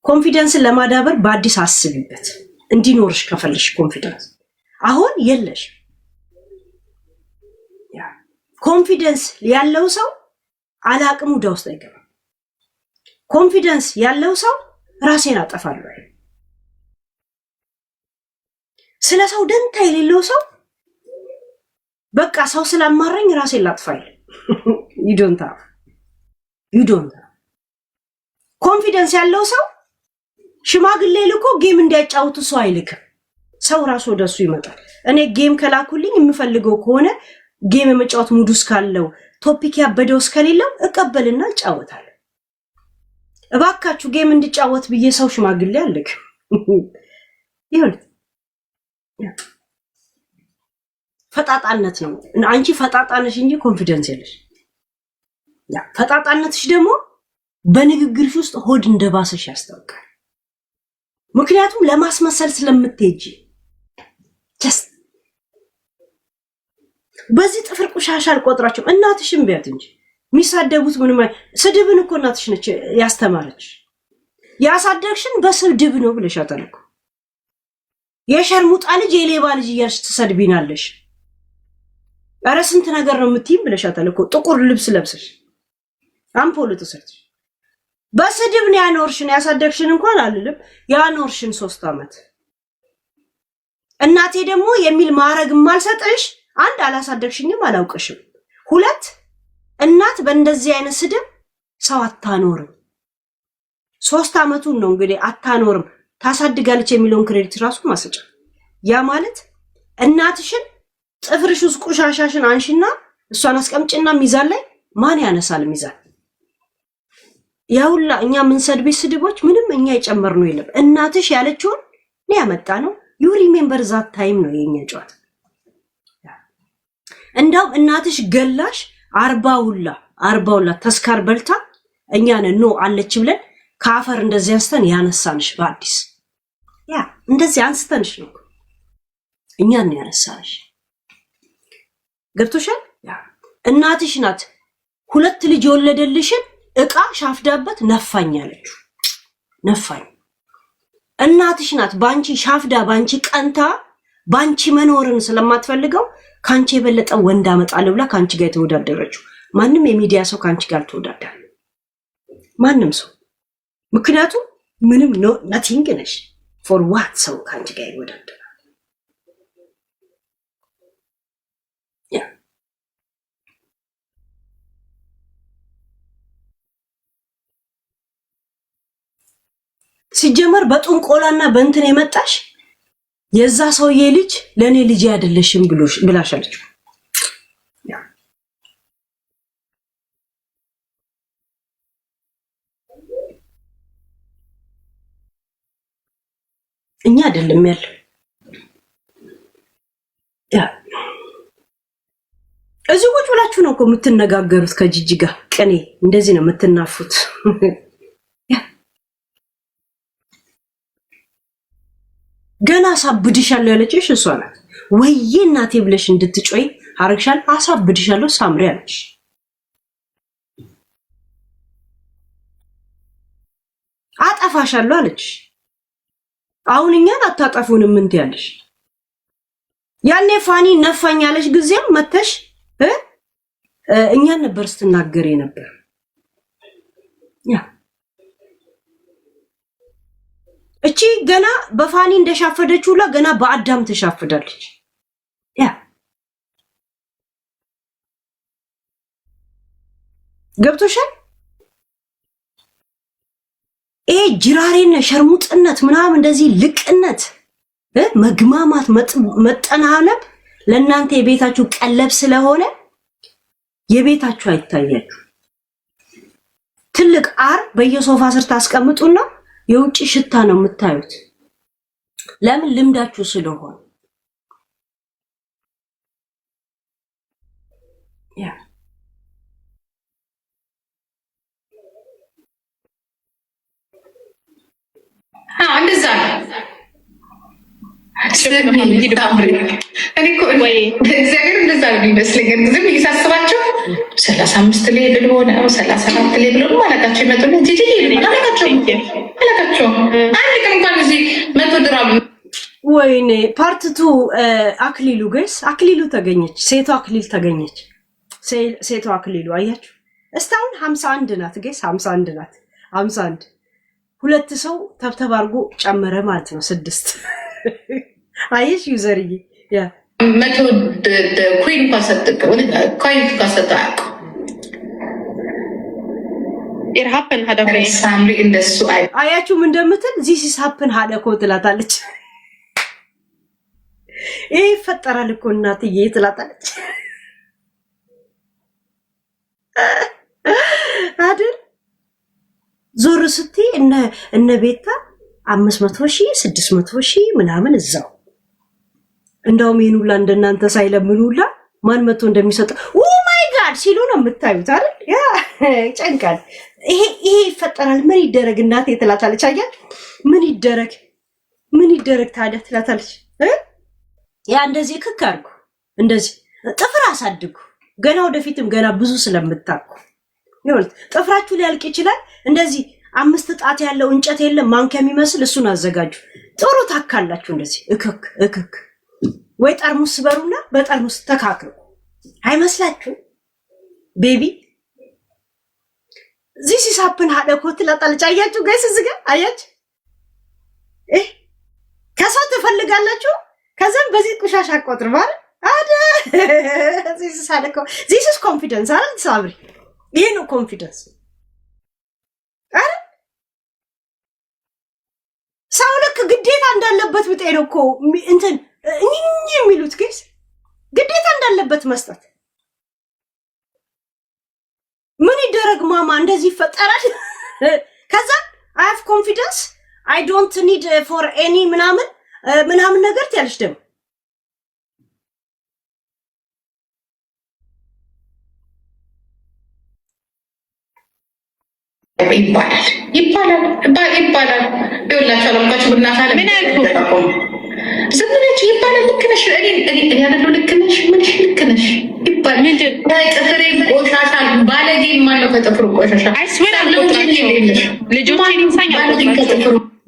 Speaker 2: ኮንፊደንስን ለማዳበር በአዲስ አስቢበት እንዲኖርሽ ከፈልሽ ኮንፊደንስ አሁን የለሽ። ያ ኮንፊደንስ ያለው ሰው አላቅሙ ዳውስጥ አይገባም። ኮንፊደንስ ያለው ሰው ራሴን አጠፋለሁ። ስለ ሰው ደንታ የሌለው ሰው በቃ ሰው ስላማረኝ ራሴን ላጥፋል። you don't have ኮንፊደንስ ያለው ሰው ሽማግሌ ልኮ ጌም እንዲያጫውቱ ሰው አይልክም። ሰው ራሱ ወደሱ ይመጣል። እኔ ጌም ከላኩልኝ የምፈልገው ከሆነ ጌም የመጫወት ሙድ ውስጥ ካለው ቶፒክ ያበደው እስከሌለው እቀበልና እጫወታለሁ። እባካችሁ ጌም እንዲጫወት ብዬ ሰው ሽማግሌ አልልክም። ይሁን ፈጣጣነት ነው። አንቺ ፈጣጣነሽ እንጂ ኮንፊደንስ የለሽ። ያ ፈጣጣነትሽ ደግሞ በንግግርሽ ውስጥ ሆድ እንደባሰሽ ያስታውቃል። ምክንያቱም ለማስመሰል ስለምትሄጂ ጀስት በዚህ ጥፍር ቁሻሻ አልቆጥራቸውም። እናትሽም ቢያት እንጂ የሚሳደቡት ምንም ስድብን እኮ እናትሽ ነች ያስተማረች። ያሳደግሽን በስድብ ነው ብለሻታል እኮ። የሸርሙጣ ልጅ የሌባ ልጅ እያልሽ ትሰድቢናለሽ። ኧረ ስንት ነገር ነው የምትይም ብለሻታል እኮ። ጥቁር ልብስ ለብሰሽ አምፖል ተሰርተሽ በስድብ ነው ያኖርሽን። ያሳደግሽን እንኳን አልልም ያኖርሽን 3 አመት። እናቴ ደግሞ የሚል ማረግ ማልሰጥሽ አንድ አላሳደግሽኝም አላውቅሽም። 2 እናት በእንደዚህ አይነት ስድብ ሰው አታኖርም። 3 አመቱን ነው እንግዲህ አታኖርም ታሳድጋለች የሚለውን ክሬዲት ራሱ ማሰጫ። ያ ማለት እናትሽን ጥፍርሽ ውስጥ ቆሻሻሽን አንሺና እሷን አስቀምጪና ሚዛን ላይ ማን ያነሳል ሚዛን? ያውላ እኛ ምን ሰድብሽ ስድቦች ምንም እኛ የጨመርነው የለም። እናትሽ ያለችውን ነው ያመጣ ነው። ዩ ሪሜምበር ዛት ታይም ነው የኛ ጨዋታ። እንዳው እናትሽ ገላሽ 40 ተስካር በልታ እኛ ነን ነው አለች ብለን ካፈር እንደዚህ አንስተን ያነሳንሽ በአዲስ ያ እንደዚህ አንስተንሽ ነው እኛ ነን ያነሳንሽ። ገብቶሻል? ያ እናትሽ ናት 2 ልጅ የወለደልሽን እቃ ሻፍዳበት ነፋኝ አለችው። ነፋኝ እናትሽ ናት ባንቺ ሻፍዳ ባንቺ ቀንታ ባንቺ መኖርን ስለማትፈልገው ካንቺ የበለጠ ወንድ አመጣለሁ ብላ ካንቺ ጋር የተወዳደረችው። ማንም የሚዲያ ሰው ካንቺ ጋር ተወዳደረ ማንም ሰው። ምክንያቱም ምንም nothing ነሽ for what ሰው ካንቺ ጋር ይወዳደራል? ያ ሲጀመር በጥንቆላና በእንትን የመጣሽ የዛ ሰውዬ ልጅ ለኔ ልጅ አይደለሽም ብላሻለች። ያ እኛ አይደለም ያለ ያ እዚህ ቁጭ ብላችሁ ነው እኮ የምትነጋገሩት ከጂጂ ጋር ቀኔ እንደዚህ ነው የምትናፉት። ገና አሳብድሻለሁ ያለችሽ እሷ ናት። ወይዬ እናቴ ብለሽ እንድትጮይ አረግሻል። አሳብድሻለሁ ሳምሪ አለች። አጠፋሻለሁ አለች። አሁን እኛን አታጠፉንም ምን ትያለሽ? ያኔ ፋኒ ነፋኝ ያለሽ ጊዜም መተሽ እኛን ነበር ስትናገር ነበር። ያ እቺ ገና በፋኒ እንደሻፈደችው ሁላ ገና በአዳም ተሻፍዳለች። ያ ገብቶሻል? ይሄ ጅራሬና ሸርሙጥነት ምናምን እንደዚህ ልቅነት መግማማት መጠናነብ ለእናንተ የቤታችሁ ቀለብ ስለሆነ የቤታችሁ አይታያችሁ። ትልቅ አር በየሶፋ ስር ታስቀምጡና የውጭ ሽታ ነው የምታዩት። ለምን? ልምዳችሁ ስለሆነ። ያ
Speaker 1: እንደዛ ነው። እግዚአብሔር እንደዛ ነው ይመስለኝ። ዝም እየሳስባቸው 35 ላይ ብሎ ነው 34 ላይ ብሎ ነው አላቃቸው ይመጡ ጂጂ አላቃቸው አንድ ቀን እንኳን እዚህ 100 ድራም
Speaker 2: ወይኔ ፓርት2 አክሊሉ ገስ አክሊሉ ተገኘች። ሴቷ አክሊል ተገኘች። ሴቷ አክሊሉ አያችሁ እስካሁን 51 ናት። ገስ 51 ናት። 51 ሁለት ሰው ተብተብ አድርጎ ጨመረ ማለት ነው 6 አየሽ ዩዘርዬ ያ
Speaker 1: 100 ኮይን ካሰጠቀ ወደ ኮይን ካሰጠቀ
Speaker 4: ኢርሃፕን ሀዳፈ
Speaker 1: ሳምሪ እንደሱ
Speaker 2: አያችሁ ምን እንደምትል ዚስ ኢዝ ሃፕን ሀደኮ ትላታለች። ይሄ ይፈጠራል እኮ እናትዬ ትላታለች አይደል? ዞር ስትይ እነ ቤታ 500,000 600,000 ምናምን እዛው እንደውም ይሄን ሁላ እንደናንተ ሳይለምኑ ሁላ ማን መጥቶ እንደሚሰጥ ኦ ማይ ጋድ ሲሉ ነው የምታዩት አይደል? ያ ጨንቃል። ይሄ ይፈጠራል። ምን ይደረግ እናቴ ትላታለች። አያ ምን ይደረግ ታዲያ ትላታለች። ያ እንደዚህ ክክ አድርጉ፣ እንደዚህ ጥፍር አሳድጉ። ገና ወደፊትም ገና ብዙ ስለምታኩ ይወልት ጥፍራችሁ ሊያልቅ ይችላል። እንደዚህ 5 ጣት ያለው እንጨት የለም ማንኪያ የሚመስል እሱን አዘጋጁ። ጥሩ ታካላችሁ። እንደዚህ እክክ ወይ ጠርሙስ በሩና በጠርሙስ ተካክሉ። አይመስላችሁ ቤቢ ዚስ ኢዝ ሃፕን ሀደኮ ትላታለች። አያችሁ ጋይስ እዚህ ጋር አያችሁ ከሰው ትፈልጋላችሁ። ከዛም በዚህ ቁሻሻ አቆጥር ማለት አደ ዚስ ኢዝ ሀደኮ ዚስ ኢዝ ኮንፊደንስ አይደል ሳብሪ? ይሄ ነው ኮንፊደንስ አይደል? ሰው ልክ ግዴታ እንዳለበት ብጤ ነው እኮ እንትን የሚሉት ግን ግዴታ እንዳለበት መስጠት። ምን ይደረግ ማማ እንደዚህ ይፈጠራል። ከዛ አይ ሃቭ ኮንፊደንስ አይ ዶንት ኒድ ፎር ኤኒ ምናምን ነገር ትያለሽ ደግሞ ይባላል ይኸውላችሁ አለምካችሁ ብናታለ ምን ያልኩ ዝም ብለሽ ይባላል። ልክ ነሽ። እኔ ያለው ልክ ነሽ። ምንሽ ልክ ነሽ ይባል ምንድን ጥፍሬ ቆሻሻ ባለጌ ማነው ከጥፍሩ ቆሻሻ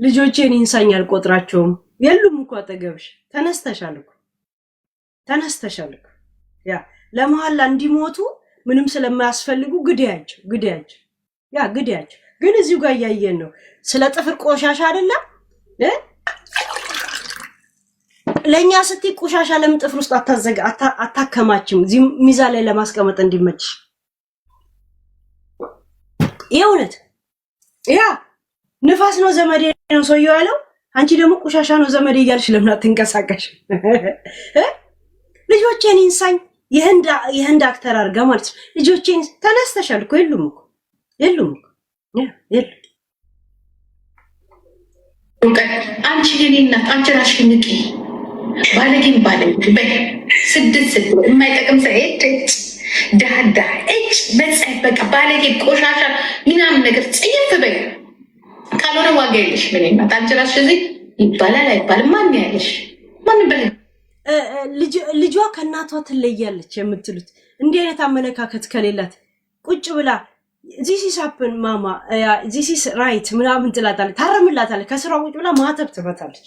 Speaker 2: ልጆቼን ኢንሳኝ አልቆጥራቸውም። የሉም እኮ አጠገብሽ። ተነስተሻል እኮ ያ ለመሐላ እንዲሞቱ ምንም ስለማያስፈልጉ ግዳያቸው ያ ግዳያቸው። ግን እዚሁ ጋር እያየን ነው ስለ ጥፍር ቆሻሻ አይደለም ለኛ ስትይ ቆሻሻ ለምን ጥፍር ውስጥ አታከማችም? እዚህ ሚዛን ላይ ለማስቀመጥ እንዲመች የእውነት ያ ንፋስ ነው ዘመዴ ነው ሰውየው ያለው። አንቺ ደግሞ ቆሻሻ ነው ዘመዴ እያልሽ ለምን አትንቀሳቀሽ? ልጆቼን ኢንሳኝ የህንድ አክተር አድርጋ ማለት ነው። ልጆቼን ተነስተሻል እኮ የሉም
Speaker 1: አንቺ የኔ እናት አንቺ ራስሽ ንቂ። ባለጌን በይ ስድስት የማይጠቅም ሰው ዳዳ በፀሐይ በቃ ባለጌ ቆሻሻ ምናምን ነገር ጽይፍ በይ። ካልሆነ ዋጋ የለሽ። ምን እናት አንቺ ራስሽ እዚህ ይባላል አይባልም ማን ያለሽ ማን በል
Speaker 2: ልጇ ከእናቷ ትለያለች የምትሉት እንዲህ አይነት አመለካከት ከሌላት ቁጭ ብላ ዚስ ኢዝ ሃፕን ማማ ዚስ ኢዝ ራይት ምናምን ትላታለች፣ ታረምላታለች። ከስራ ቁጭ ብላ ማተብ ትፈታለች።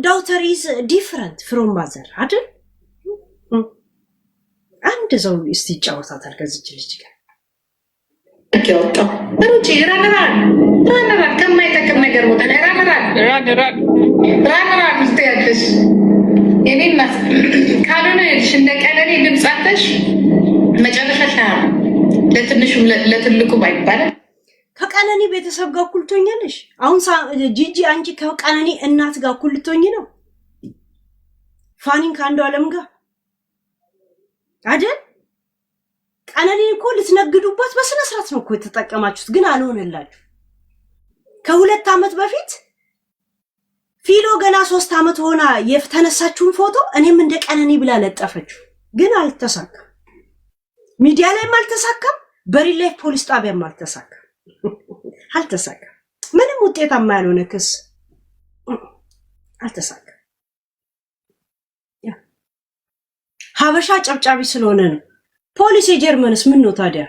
Speaker 2: ዳውተር ኢዝ ዲፍረንት ፍሮም ማዘር አይደል? አንድ ሰው እስቲ ይጫወታታል ከዚች ልጅ ጋር
Speaker 1: ያወጣው ሩጪ ራነራን ከማይጠቅም ነገር ቦታ ላይ ራነራን ውስጥ ያለሽ የኔ እናት ካልሆነ ልሽ እንደ ቀለኔ ድምጻተሽ መጨረሻ ለትንሹም ለትልቁ ባይባል
Speaker 2: ከቀነኒ ቤተሰብ ጋር እኩል ትሆኛለሽ። አሁን ጂጂ አንቺ ከቀነኒ እናት ጋር እኩል ልትሆኚ ነው። ፋኒን ከአንዱ ዓለም ጋር አይደል? ቀነኒ እኮ ልትነግዱበት በስነ ስርዓት ነው እኮ የተጠቀማችሁት፣ ግን አልሆነላችሁ። ከ2 ዓመት በፊት ፊሎ ገና 3 ዓመት ሆና የተነሳችውን ፎቶ እኔም እንደ ቀነኒ ብላ ለጠፈችው፣ ግን አልተሳካም። ሚዲያ ላይም አልተሳካም፣ በሪል ላይፍ ፖሊስ ጣቢያም አልተሳካም። አልተሳካም። ምንም ውጤታማ ያልሆነ ክስ አልተሳካም። ሀበሻ ጨብጫቢ ስለሆነ ነው። ፖሊስ የጀርመንስ ምን ነው ታዲያ?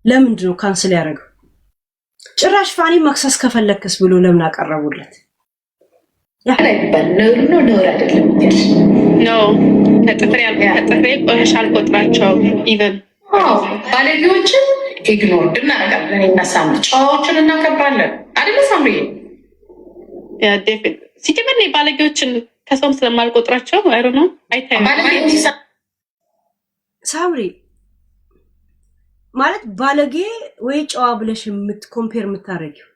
Speaker 2: ለምንድን ነው ካንስል ያደረገው? ጭራሽ ፋኒ መክሰስ ከፈለክስ ብሎ ለምን አቀረቡለት?
Speaker 4: ከጥፍሬ ቆሻሻ አልቆጥራቸውም። ኢቨን
Speaker 1: ባለጌዎችን ኢግኖር እናደርጋለን። እናሳም ጨዋዎችን እናከብራለን አይደለ ሳምሪ?
Speaker 4: ሲጀመር ባለጌዎችን ከሰውም ስለማልቆጥራቸው አይሮ ነው አይታይም።
Speaker 2: ሳምሪ ማለት ባለጌ ወይ ጨዋ ብለሽ ኮምፔር የምታረጊው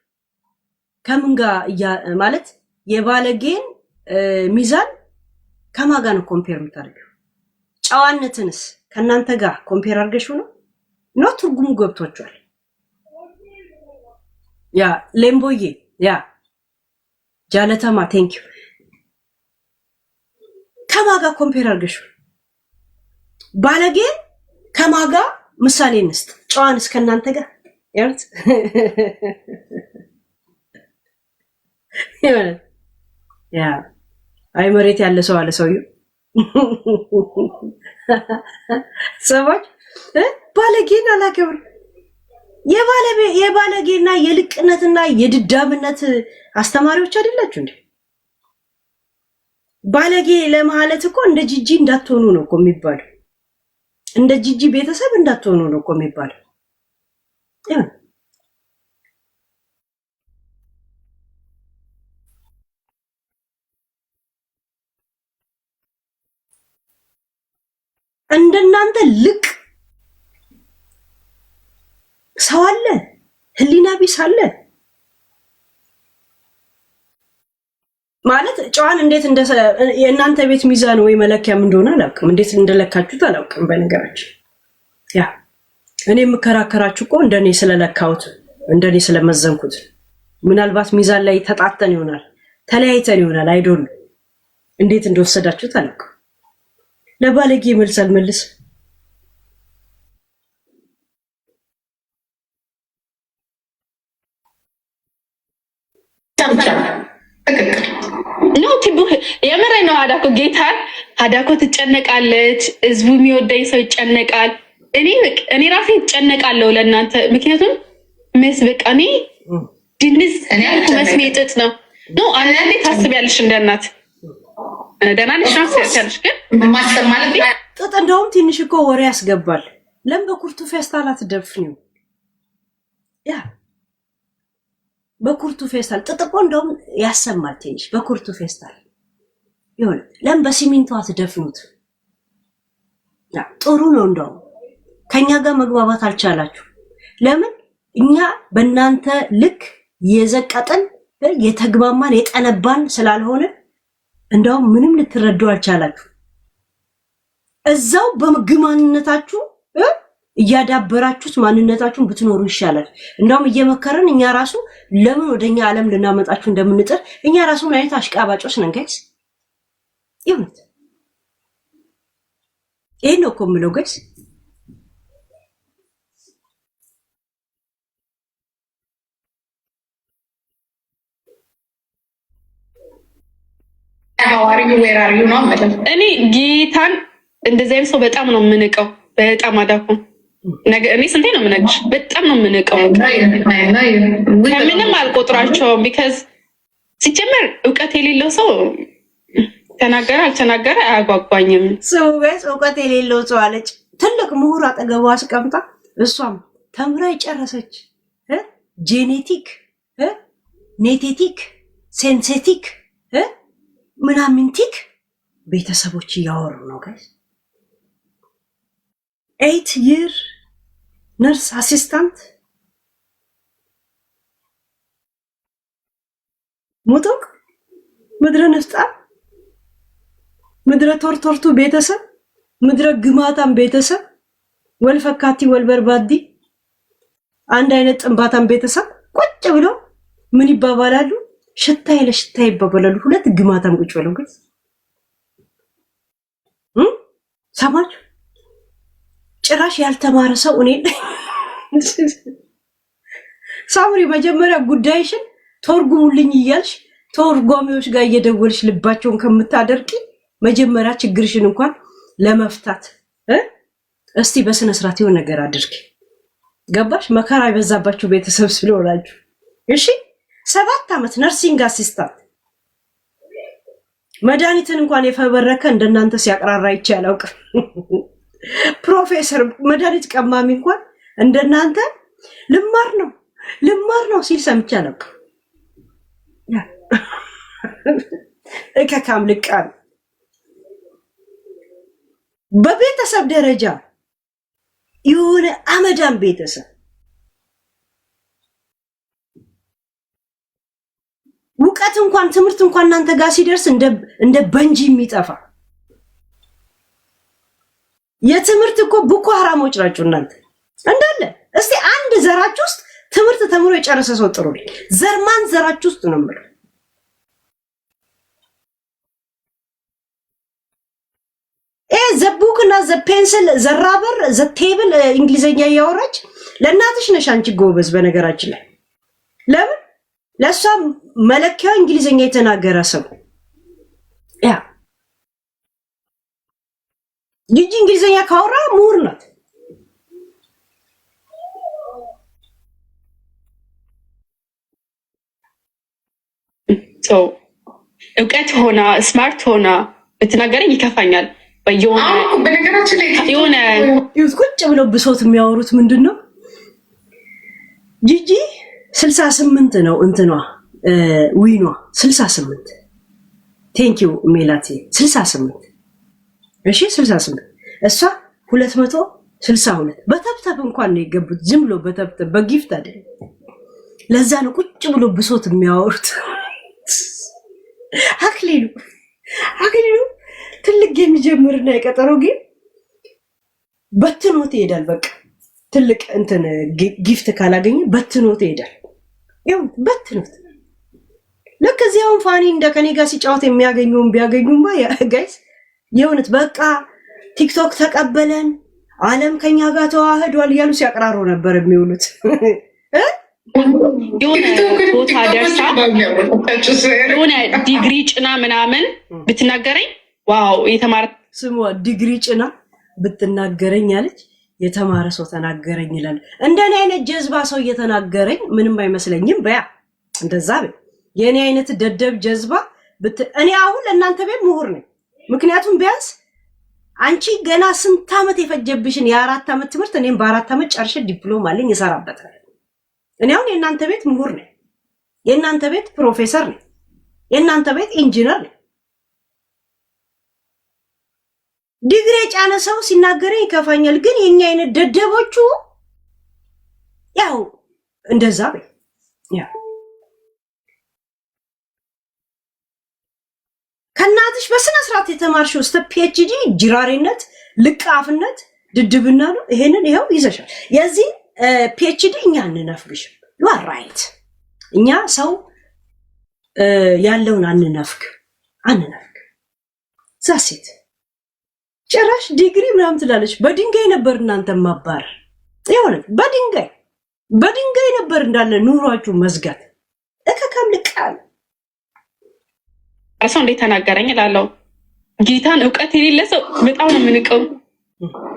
Speaker 2: ከምን ጋር ማለት የባለጌን ሚዛን ከማን ጋር ነው ኮምፔር የምታረጊው? ጨዋነትንስ ከናንተ ጋር ኮምፔር አድርገሽው ነው? ትርጉሙ ገብቷችኋል? ያ ሌምቦዬ ያ ጃለተማ ቴንክ ዩ ከማን ጋር ኮምፔር አድርገሽው? ባለጌን ከማን ጋር ምሳሌ እንስጥ? ጨዋንስ ከናንተ ጋር ያሉት ያ አይ መሬት ያለ ሰው አለ ሰውዬው ሰዎች ባለጌን አላከብር። የባለጌና የልቅነትና የድዳምነት አስተማሪዎች አይደላችሁ እንዴ? ባለጌ ለማለት እኮ እንደ ጂጂ እንዳትሆኑ ነው እኮ የሚባለው። እንደ ጂጂ ቤተሰብ እንዳትሆኑ ነው እኮ የሚባለው። እንደናንተ ልቅ ሰው አለ? ህሊና ቢስ አለ ማለት? ጨዋን እንዴት የእናንተ ቤት ሚዛን ወይ መለኪያም እንደሆነ አላውቅም። እንዴት እንደለካችሁት አላውቅም። በነገራችን ያ እኔ የምከራከራችሁ እኮ እንደኔ ስለለካሁት እንደኔ ስለመዘንኩት፣ ምናልባት ሚዛን ላይ ተጣተን ይሆናል፣ ተለያይተን ይሆናል። አይዶን እንዴት እንደወሰዳችሁት አላውቅም። ለባለጌ መልስ አልመልስ።
Speaker 4: የምሬ ነው። አዳኮ ትጨነቃለች። ህዝቡ የሚወደኝ ሰው ይጨነቃል። እኔ ራሴ ይጨነቃለሁ ለእናንተ። ምክንያቱም በቃ እኔ ድንዝ መስሜ ጥጥ ነው። አንዳንዴ ታስቢያለሽ እንደ እናት ደህና ነሽ ያለሽ ግን
Speaker 1: ማሰብ ማለት
Speaker 2: ጥጥ እንደውም ትንሽ እኮ ወሬ ያስገባል። ለምን በኩርቱ ፌስታል አትደፍኒው? ያ በኩርቱ ፌስታል ጥጥ እኮ እንደውም ያሰማል ትንሽ በኩርቱ ፌስታል ይሁን። ለምን በሲሚንቶ አትደፍኑት? ያ ጥሩ ነው። እንደውም ከኛ ጋር መግባባት አልቻላችሁ። ለምን እኛ በእናንተ ልክ የዘቀጠን የተግማማን የጠነባን ስላልሆነ እንደውም ምንም ልትረዱ አልቻላችሁ። እዛው በግማንነታችሁ እያዳበራችሁት ማንነታችሁን ብትኖሩ ይሻላል። እንደውም እየመከረን እኛ ራሱ ለምን ወደኛ ዓለም ልናመጣችሁ እንደምንጥር እኛ ራሱ ምን አይነት አሽቃባጮች ነን ጋይስ? ይሁት ይሄ ነው እኮ የምለው ጋይስ።
Speaker 4: እኔ ጌታን እንደዚህ አይነት ሰው በጣም ነው የምንቀው። በጣም አዳኩ እኔ ስንቴ ነው የምነግርሽ? በጣም ነው የምንቀው። ከምንም አልቆጥራቸውም። ቢካዝ ሲጀመር እውቀት የሌለው ሰው ተናገረ አልተናገረ አያጓጓኝም።
Speaker 2: ሰው ጋይስ እውቀት የሌለው ሰው አለች። ትልቅ ምሁር አጠገቧ አስቀምጣ እሷም ተምራ የጨረሰች ጄኔቲክ ኔቴቲክ ሴንሴቲክ ምናምንቲክ ቤተሰቦች እያወሩ ነው ጋይስ። 8 year ነርስ አሲስታንት ሙቶክ ምድረ ነፍጣ ምድረ ቶርቶርቱ ቤተሰብ ምድረ ግማታም ቤተሰብ ወልፈካቲ ወልበርባዲ አንድ አይነት ጥንባታም ቤተሰብ ቁጭ ብሎ ምን ይባባላሉ? ሽታይ ለሽታይ ይባባላሉ። ሁለት ግማታም ቁጭ ብለው ግን ሰማች ጭራሽ ያልተማረ ሰው እኔ ሳምሪ መጀመሪያ ጉዳይሽን ተርጉሙልኝ እያልሽ ተርጓሚዎች ጋር እየደወልሽ ልባቸውን ከምታደርቂ መጀመሪያ ችግርሽን እንኳን ለመፍታት እስቲ በስነ ስርዓት የሆነ ነገር አድርጊ። ገባሽ? መከራ የበዛባችሁ ቤተሰብ ስለሆናችሁ እሺ። 7 ዓመት ነርሲንግ አሲስታንት መድኃኒትን እንኳን የፈበረከ እንደናንተ ሲያቀራራ ይቻላል። ፕሮፌሰር መድኃኒት ቀማሚ እንኳን እንደናንተ ልማር ነው ሲል ሰምቼ አላውቅም። እከካም ልቃም በቤተሰብ ደረጃ የሆነ አመዳም ቤተሰብ ውቀት እንኳን ትምህርት እንኳን እናንተ ጋር ሲደርስ እንደ በንጂ የሚጠፋ የትምህርት እኮ ቡኮ ሐራሞች ናችሁ እናንተ እንዳለ። እስቲ አንድ ዘራችሁ ውስጥ ትምህርት ተምሮ የጨረሰ ሰው ጥሩ ነው። ዘርማን ዘራችሁ ውስጥ ነው ማለት ዘቡክና ዘፔንስል ዘራበር ዘቴብል እንግሊዘኛ ያወራች ለእናትሽ ነሽ አንቺ ጎበዝ። በነገራችን ላይ ለምን ለሷ መለኪያው እንግሊዘኛ የተናገረ ሰው ያ ጂጂ እንግሊዘኛ ካወራ ምሁር ናት።
Speaker 4: እውቀት ሆና ስማርት ሆና ብትናገረኝ ይከፋኛል።
Speaker 1: በነገራችን ላይ
Speaker 4: የሆነ
Speaker 2: ቁጭ ብለው ብሶት የሚያወሩት ምንድን ነው? ጂጂ 68 ነው እንትኗ ዊኗ 68 ቴንኪው ሜላቲ 68 እሺ 68 እሷ 262 በተብተብ እንኳን ነው የገቡት። ዝም ብሎ በተብተብ በጊፍት አይደለም። ለዛ ነው ቁጭ ብሎ ብሶት የሚያወሩት። አክሊሉ ትልቅ የሚጀምርና የቀጠረው ግን በትኖት ይሄዳል። በቃ ትልቅ እንትን ጊፍት ካላገኘ በትኖት ይሄዳል። ይሁን በትኖት ልክ እዚያውን ፋኒ እንደ ከኔ ጋር ሲጫወት የሚያገኙን ቢያገኙማ ጋይስ የእውነት በቃ ቲክቶክ ተቀበለን ዓለም ከኛ ጋር ተዋህዷል እያሉ ሲያቀራሩ ነበር የሚውሉት።
Speaker 4: የሆነ ቦታ ደርሳ የሆነ ዲግሪ ጭና ምናምን ብትናገረኝ ዋው የተማረ
Speaker 2: ስሟ ዲግሪ ጭና ብትናገረኝ አለች። የተማረ ሰው ተናገረኝ ይላል። እንደኔ አይነት ጀዝባ ሰው እየተናገረኝ ምንም አይመስለኝም። በያ እንደዛ በይ። የኔ አይነት ደደብ ጀዝባ እኔ አሁን ለእናንተ ቤት ምሁር ነኝ። ምክንያቱም ቢያንስ አንቺ ገና ስንት ዓመት የፈጀብሽን የ4 ዓመት ትምህርት እኔም በ4 ዓመት ጨርሼ ዲፕሎማ አለኝ እሰራበታለሁ። እኔ አሁን የእናንተ ቤት ምሁር ነኝ። የእናንተ ቤት ፕሮፌሰር ነኝ። የእናንተ ቤት ኢንጂነር ነኝ። ዲግሪ የጫነ ሰው ሲናገረኝ ይከፋኛል። ግን የኛ አይነት ደደቦቹ ያው እንደዛ በይ። ያው ከናትሽ በስነ ስርዓት የተማርሽው እስከ ፒኤችዲ ጅራሪነት፣ ልቃፍነት፣ ድድብና ነው። ይሄንን ይሄው ይዘሻል። የዚህ ፒኤችዲ እኛ አንነፍግሽም። ዩ አር ራይት። እኛ ሰው ያለውን አንነፍግ። ዛሴት ጭራሽ ዲግሪ ምናምን ትላለች። በድንጋይ ነበር እናንተ ማባር ይሆነ በድንጋይ ነበር እንዳለ ኑሯችሁ መዝጋት። እከካም ልቃል
Speaker 4: ሰው እንዴት ተናገረኝ እላለሁ። ጌታን እውቀት የሌለ ሰው በጣም ነው የምንቀው።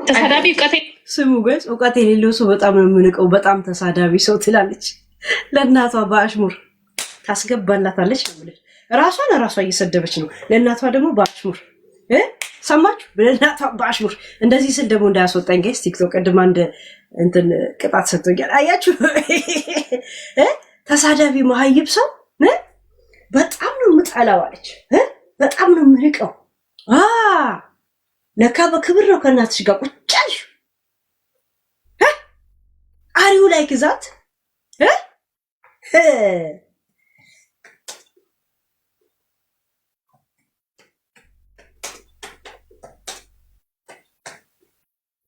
Speaker 4: ተሳዳቢ እውቀት
Speaker 2: ስሙ ጋይስ፣ እውቀት የሌለው ሰው በጣም ነው የምንቀው። በጣም ተሳዳቢ ሰው ትላለች። ለእናቷ በአሽሙር ታስገባላታለች ነው ማለት ራሷ እየሰደበች ነው። ለእናቷ ደግሞ በአሽሙር ሰማችሁ? ለእናቷ በአሽሙር እንደዚህ ስል ደግሞ እንዳያስወጣኝ ጋይስ። ቲክቶክ ቅድም አንድ እንትን ቅጣት ሰጥቶኛል። አያችሁ? ተሳዳቢ መሀይብ ሰው በጣም ነው የምጠላው አለች። በጣም ነው የምንቀው። ለካ በክብር ነው ከእናትሽ ጋር ቁጭ አልሽ። አሪው ላይ ግዛት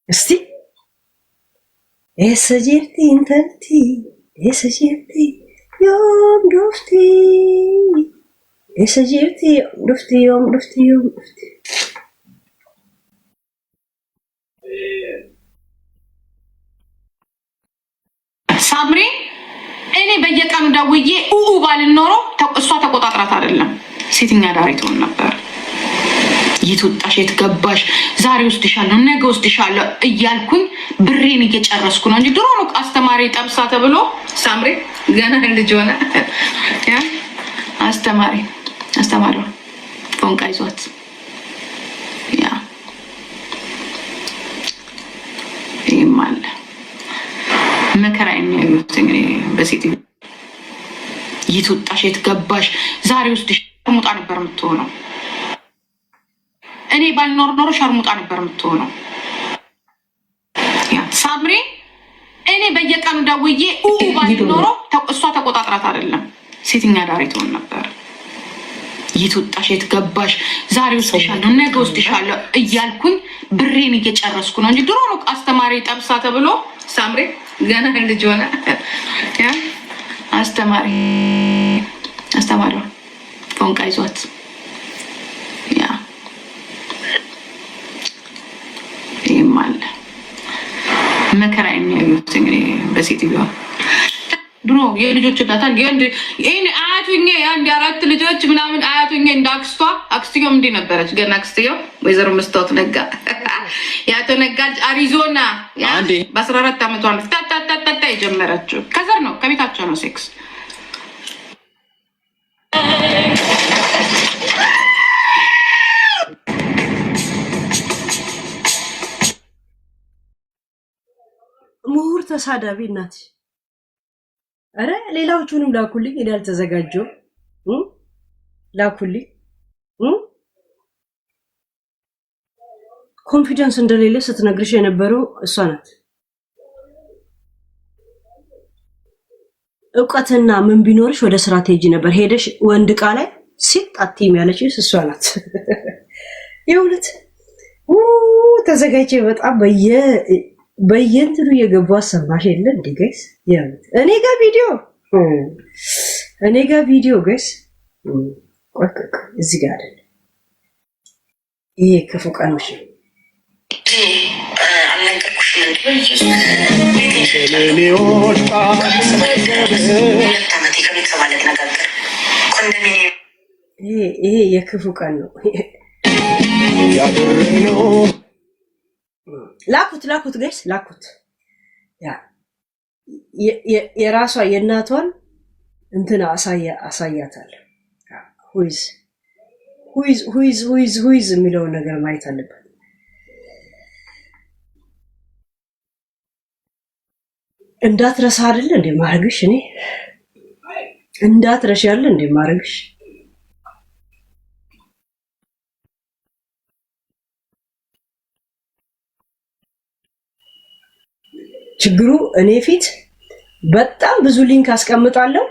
Speaker 2: እስቲ ኤሰጂርቲ ኢንተርቲ ኤሰጂርቲ ዮም ዱፍቲ ኤሰጂርቲ ዱፍቲ ዮም ዱፍቲ ዮም ዱፍቲ
Speaker 1: ሳምሪ እኔ በየቀኑ ደውዬ ኡኡ ባልኖሮ እሷ ተቆጣጥራት አይደለም ሴትኛ ዳሪ ትሆን ነበር። ይትወጣሽ የትገባሽ ዛሬ ወስድሻለሁ ነገ ወስድሻለሁ እያልኩኝ ብሬን እየጨረስኩ ነው እንጂ ድሮ ነው አስተማሪ ጠብሳ ተብሎ ሳምሪ ገና ልጅ ሆነ ያ አስተማሪዋ ፎንቃ ይዟት ያ ይማል መከራ የሚያዩት እንግዲህ በሴት ይትወጣሽ የትገባሽ ዛሬ ወስድሽ ሸርሙጣ ነበር የምትሆነው። እኔ ባልኖር ኖሮ ሸርሙጣ ነበር የምትሆነው። ያ ሳምሪ እኔ በየቀኑ ደውዬ ኡኡ ባልኖሮ እሷ ተቆጣጥራት አይደለም ሴትኛ ዳሪ ትሆን ነበር። ይትወጣሽ የትገባሽ ዛሬ ወስድሻለሁ ነገ ወስድሻለሁ እያልኩኝ ብሬን እየጨረስኩ ነው እንጂ ድሮ ነው አስተማሪ ጠብሳ ተብሎ ሳምሪ ገና ልጅ ሆነ ያ አስተማሪዋ ፎንቃ ይዟት ያ ይማል መከራ የሚያዩት እንግዲህ በሴትዮዋ ድሮ የልጆች እናታ ይሄን አያቱኛ የአንድ አራት ልጆች ምናምን አያቱኛ እንደ አክስትዮዋም እንዲህ ነበረች። ገና አክስትዮዋ ወይዘሮ መስታወት ነጋ የአቶ ነጋ አሪዞና በ14 ዓመቷ ታታታታ የጀመረችው ከዘር ነው ከቤታቸው ነው ሴክስ
Speaker 2: ምሁር ተሳዳቢ እናት። አረ ሌላዎቹንም ላኩልኝ እኔ አልተዘጋጀሁም። ላኩልኝ ኮንፊደንስ እንደሌለ ስትነግርሽ የነበረው እሷ ናት። እውቀትና ምን ቢኖርሽ ወደ ስራ ትሄጂ ነበር። ሄደሽ ወንድ ዕቃ ላይ ሲጥ አትይም ያለችሽ እሷ ናት። የእውነት ተዘጋጅቼ በጣም በየእንትኑ የገቡ አሰማሽ የለ እንዴ ጋይስ? እኔ ጋር ቪዲዮ ጋይስ እዚህ ጋር አይደለም። ይሄ ክፉ ቀኖች ነው። ይሄ የክፉ ቀን ነው። ላኩት ጋይስ ላኩት። የራሷ የእናቷን እንትና አሳያታለሁ። ሁይዝ የሚለውን ነገር ማየት አለበት። እንዳትረሳ አይደለ እንዴ ማረግሽ? እኔ እንዳትረሽ ያለ እንዴ ማረግሽ? ችግሩ እኔ ፊት በጣም ብዙ ሊንክ አስቀምጣለሁ።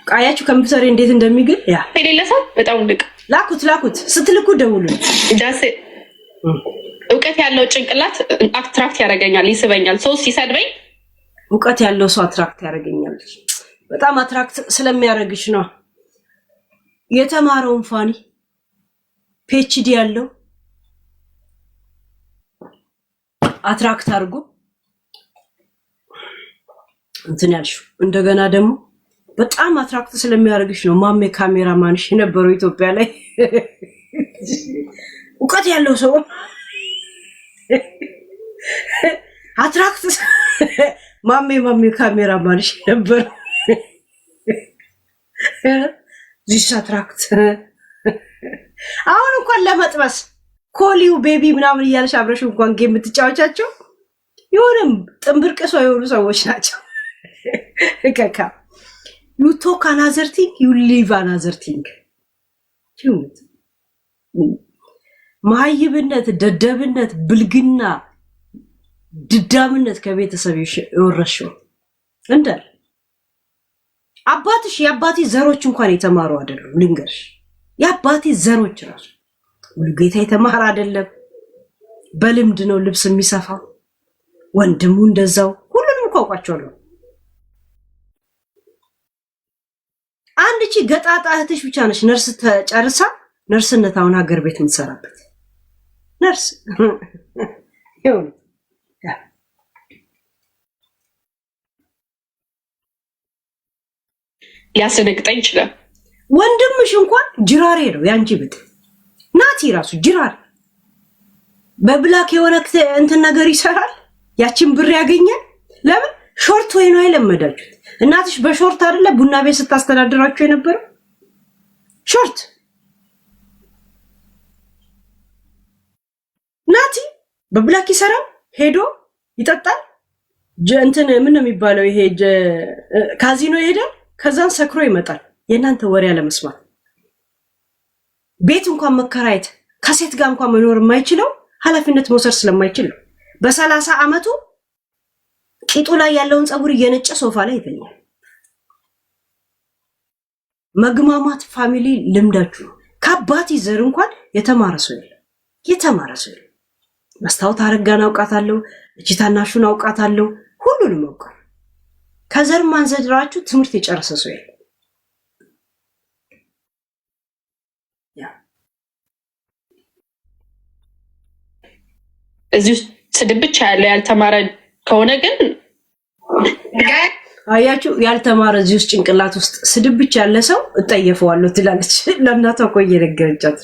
Speaker 2: ቃያችሁ ኮምፒውተር እንዴት እንደሚግል ያ
Speaker 4: የሌለሰው በጣም ልቅ
Speaker 2: ላኩት ስትልኩ ደውሉ።
Speaker 4: ዳስ እውቀት ያለው ጭንቅላት አትራክት ያደርገኛል፣ ይስበኛል። ሰው ሲሰድበኝ
Speaker 2: እውቀት ያለው ሰው አትራክት ያደርገኛል። በጣም አትራክት ስለሚያደርግሽ ነው። የተማረውን ፋኒ ፒኤችዲ ያለው አትራክት አድርጎ እንትን ያልሽው እንደገና ደግሞ በጣም አትራክት ስለሚያደርግሽ ነው። ማሜ ካሜራማንሽ የነበረው ኢትዮጵያ ላይ እውቀት ያለው ሰው አትራክት ማሜ ካሜራማንሽ የነበረው ዚስ አትራክት አሁን እንኳን ለመጥበስ ኮሊው ቤቢ ምናምን እያለሽ አብረሽ እንኳን ጌም የምትጫወቻቸው የሆነም ጥንብርቅሶ የሆኑ ሰዎች ናቸው። ከካ you talk another thing, you live another thing. ማይብነት፣ ደደብነት፣ ብልግና፣ ድዳምነት ከቤተሰብ የወረሽው እንዳል አባትሽ የአባቴ ዘሮች እንኳን የተማሩ አይደሉም። ልንገርሽ የአባቴ ዘሮች ራሱ ሙሉጌታ የተማረ አይደለም፣ በልምድ ነው ልብስ የሚሰፋው። ወንድሙ እንደዛው፣ ሁሉንም እኮ አውቃቸዋለሁ። አንድ እቺ ገጣጣ እህትሽ ብቻ ነች ነርስ ተጨርሳ ነርስነት አሁን ሀገር ቤት የምትሰራበት ነርስ ይሁን።
Speaker 4: ሊያስደነግጠኝ ይችላል።
Speaker 2: ወንድምሽ እንኳን ጅራሬ ነው ያንቺ ብት ናቲ ራሱ ጅራሬ በብላክ የሆነ እንትን ነገር ይሰራል። ያቺን ብር ያገኛል። ለምን ሾርት ወይ ነው የለመዳችሁት? እናትሽ በሾርት አይደለ ቡና ቤት ስታስተዳድራችሁ የነበረው ሾርት። ናቲ በብላክ ይሰራል፣ ሄዶ ይጠጣል። እንትን ምን ነው የሚባለው ይሄ ካዚኖ ይሄዳል። ከዛን ሰክሮ ይመጣል። የእናንተ ወሬ አለመስማት። ቤት እንኳን መከራየት ከሴት ጋር እንኳን መኖር የማይችለው ኃላፊነት መውሰድ ስለማይችል ነው። በ30 ዓመቱ ቂጡ ላይ ያለውን ፀጉር እየነጨ ሶፋ ላይ ይተኛል። መግማማት ፋሚሊ ልምዳችሁ ነው። ከአባቲ ዘር እንኳን የተማረ ሰው የለም። የተማረ ሰው የለም። መስታወት አረጋን አውቃታለሁ፣ እቺ ታናሹን አውቃታለሁ፣ ሁሉንም አውቃለሁ። ከዘር ማንዘድራችሁ ትምህርት የጨረሰ ሰው የለም።
Speaker 4: እዚህ ውስጥ ስድብ ብቻ ያለ ያልተማረ ከሆነ ግን
Speaker 2: አያችሁ፣ ያልተማረ እዚህ ውስጥ ጭንቅላት ውስጥ ስድብ ብቻ ያለ ሰው እጠየፈዋለሁ ትላለች። ለእናቷ እኮ እየነገረቻት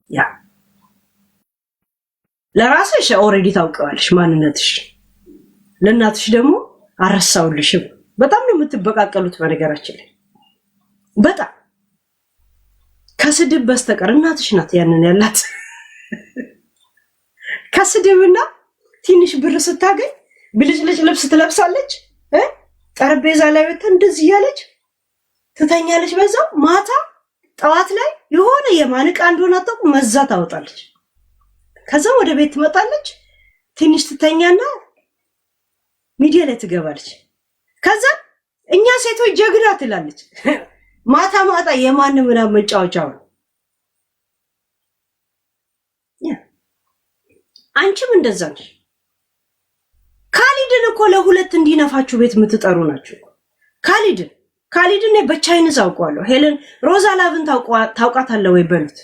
Speaker 2: ያ ለራስሽ ኦልሬዲ ታውቀዋለሽ ማንነትሽ። ለእናትሽ ደግሞ አረሳውልሽም። በጣም ነው የምትበቃቀሉት በነገራችን ላይ በጣም ከስድብ በስተቀር እናትሽ ናት ያንን ያላት። ከስድብና ትንሽ ብር ስታገኝ ብልጭልጭ ልብስ ትለብሳለች፣ ጠረጴዛ ላይ ወጥታ እንደዚህ ያለች ትተኛለች። በዛው ማታ ጠዋት ላይ የሆነ የማንቃ እንደሆነ አጣቁ መዛ ታወጣለች። ከዛ ወደ ቤት ትመጣለች፣ ትንሽ ትተኛና ሚዲያ ላይ ትገባለች። ከዛ እኛ ሴቶች ጀግና ትላለች። ማታ ማታ የማን ምናምን መጫወቻው ነው። አንቺም እንደዛ ነሽ። ካሊድን እኮ ለሁለት እንዲነፋችሁ ቤት የምትጠሩ ናችሁ። ካሊድን በቻይኒዝ አውቀዋለሁ። ሄለን ሮዛ ላቭን ታውቃታለህ ወይ በሉት፣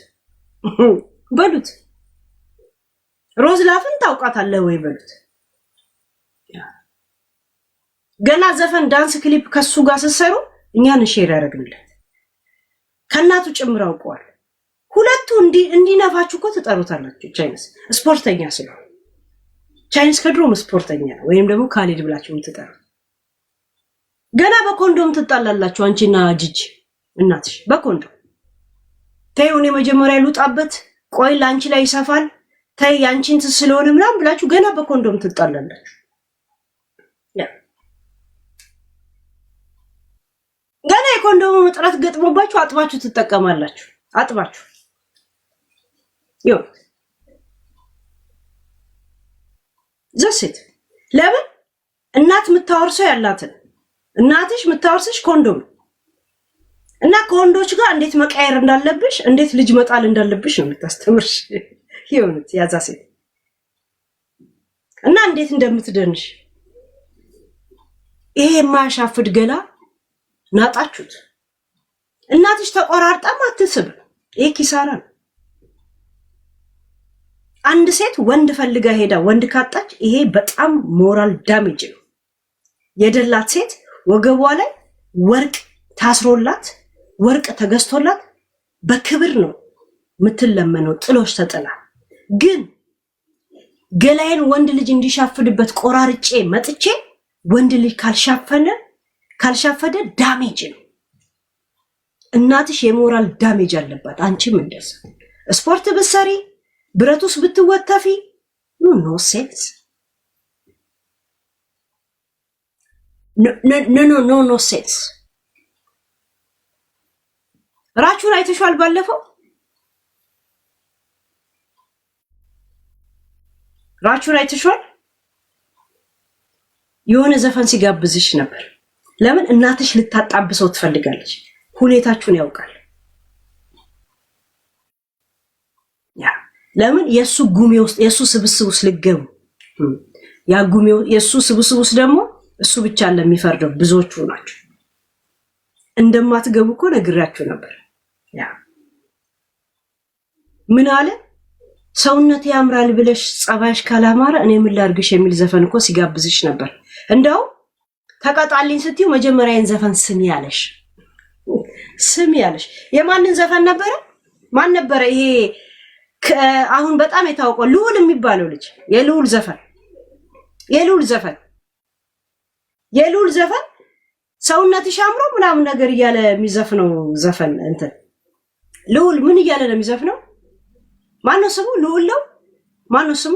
Speaker 2: በሉት። ሮዝ ላቭን ታውቃታለህ ወይ በሉት። ገና ዘፈን ዳንስ ክሊፕ ከሱ ጋር ስትሰሩ እኛን ሼር ያደርግልለት ከናቱ ጭምር አውቀዋለሁ። ሁለቱ እንዲነፋችሁ እኮ ትጠሩታላችሁ። ቻይኒስ ስፖርተኛ ስለሆነ ቻይኒስ ከድሮም ስፖርተኛ ነው። ወይም ደግሞ ካሊድ ብላችሁ የምትጠሩት ገና በኮንዶም ትጣላላችሁ። አንቺና ጂጂ እናትሽ በኮንዶም ተይውን የመጀመሪያ ልውጣበት፣ ቆይ ላንቺ ላይ ይሰፋል፣ ተይ ያንቺን ስለሆነ ምናምን ብላችሁ ገና በኮንዶም ትጣላላችሁ። ገና የኮንዶም እጥረት ገጥሞባችሁ አጥባችሁ ትጠቀማላችሁ። አጥባችሁ ዘሴት ለምን እናት የምታወርሰው ያላትን እናትሽ የምታወርስሽ ኮንዶም እና ከወንዶች ጋር እንዴት መቀየር እንዳለብሽ እንዴት ልጅ መጣል እንዳለብሽ ነው የምታስተምርሽ። ይሁንት ያዛ ሴት እና እንዴት እንደምትደንሽ ይሄ የማያሻፍድ ገላ ናጣችሁት። እናትሽ ተቆራርጣም አትስብ። ይሄ ኪሳራ ነው። አንድ ሴት ወንድ ፈልጋ ሄዳ ወንድ ካጣች ይሄ በጣም ሞራል ዳሜጅ ነው። የደላት ሴት ወገቧ ላይ ወርቅ ታስሮላት ወርቅ ተገዝቶላት በክብር ነው የምትለመነው ጥሎሽ ተጥላ። ግን ገላይን ወንድ ልጅ እንዲሻፍድበት ቆራርጬ መጥቼ ወንድ ልጅ ካልሻፈደ ዳሜጅ ነው። እናትሽ የሞራል ዳሜጅ አለባት። አንቺም እንደዛ ስፖርት ብትሰሪ ብረት ውስጥ ብትወተፊ ኖ ሴንስ ኖ ሴንስ። ራቹን አይተሽዋል ባለፈው? ራቹን አይተሽዋል? የሆነ ዘፈን ሲጋብዝሽ ነበር። ለምን እናትሽ ልታጣብሰው ትፈልጋለች። ሁኔታችሁን ያውቃል። ለምን የሱ ጉሜ ውስጥ የሱ ስብስብ ውስጥ ልገቡ ያ ጉሜ የሱ ስብስብ ውስጥ ደግሞ እሱ ብቻ ለሚፈርደው ብዙዎቹ ናቸው። እንደማትገቡ እኮ ነግራችሁ ነበር። ያ ምን አለ ሰውነት ያምራል ብለሽ ጸባይሽ ካላማረ እኔ ምን ላድርግሽ የሚል ዘፈን እኮ ሲጋብዝሽ ነበር። እንደው ተቀጣልኝ ስትዩ መጀመሪያን ዘፈን ስም ያለሽ የማንን ዘፈን ነበረ? ማን ነበረ ይሄ? አሁን በጣም የታወቀው ልዑል የሚባለው ልጅ የልዑል ዘፈን ሰውነትሽ አምሮ ምናምን ነገር እያለ የሚዘፍነው ዘፈን እንትን ልዑል ምን እያለ ነው የሚዘፍነው? ማነው ስሙ? ልዑል ነው። ማነው ስሙ?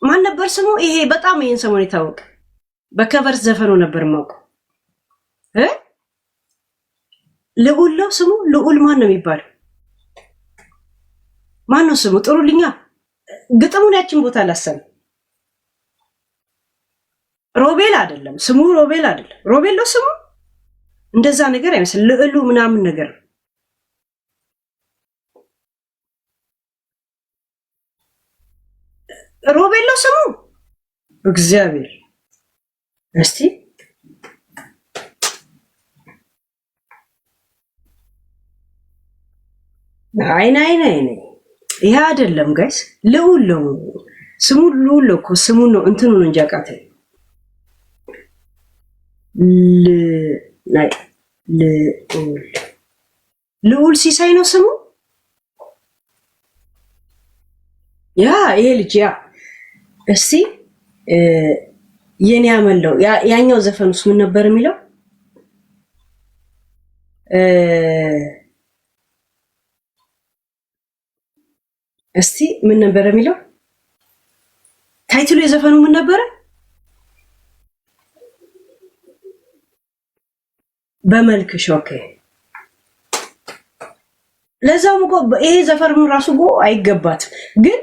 Speaker 2: ማን ነበር ስሙ? ይሄ በጣም ይሄን ሰሞን የታወቀ በከቨር ዘፈኑ ነበር የማውቀው። ልዑል ነው ስሙ። ልዑል ማን ነው የሚባለው? ማን ነው ስሙ? ጥሩልኛ። ግጥሙን ያችን ቦታ አላሰም። ሮቤል አይደለም ስሙ። ሮቤል አይደለም። ሮቤል ነው ስሙ። እንደዛ ነገር አይመስል ልዑሉ ምናምን ነገር ሮቤል ነው ስሙ። እግዚአብሔር እስቲ አይኔ ይሄ አይደለም ጋይስ፣ ልዑል ነው ስሙ። ልዑል እኮ ስሙ ነው እንትኑ ነው እንጂ አቃተኝ። ልዑል ሲሳይ ነው ስሙ። ያ ይሄ ልጅ ያ እስቲ የኔ ያመለው ያኛው ዘፈን ውስጥ ምን ነበር የሚለው? እስቲ ምን ነበር የሚለው? ታይትሉ የዘፈኑ ምን ነበር? በመልክሽ። ኦኬ ለዛውም እኮ ይሄ ዘፈኑ ራሱ እኮ አይገባትም ግን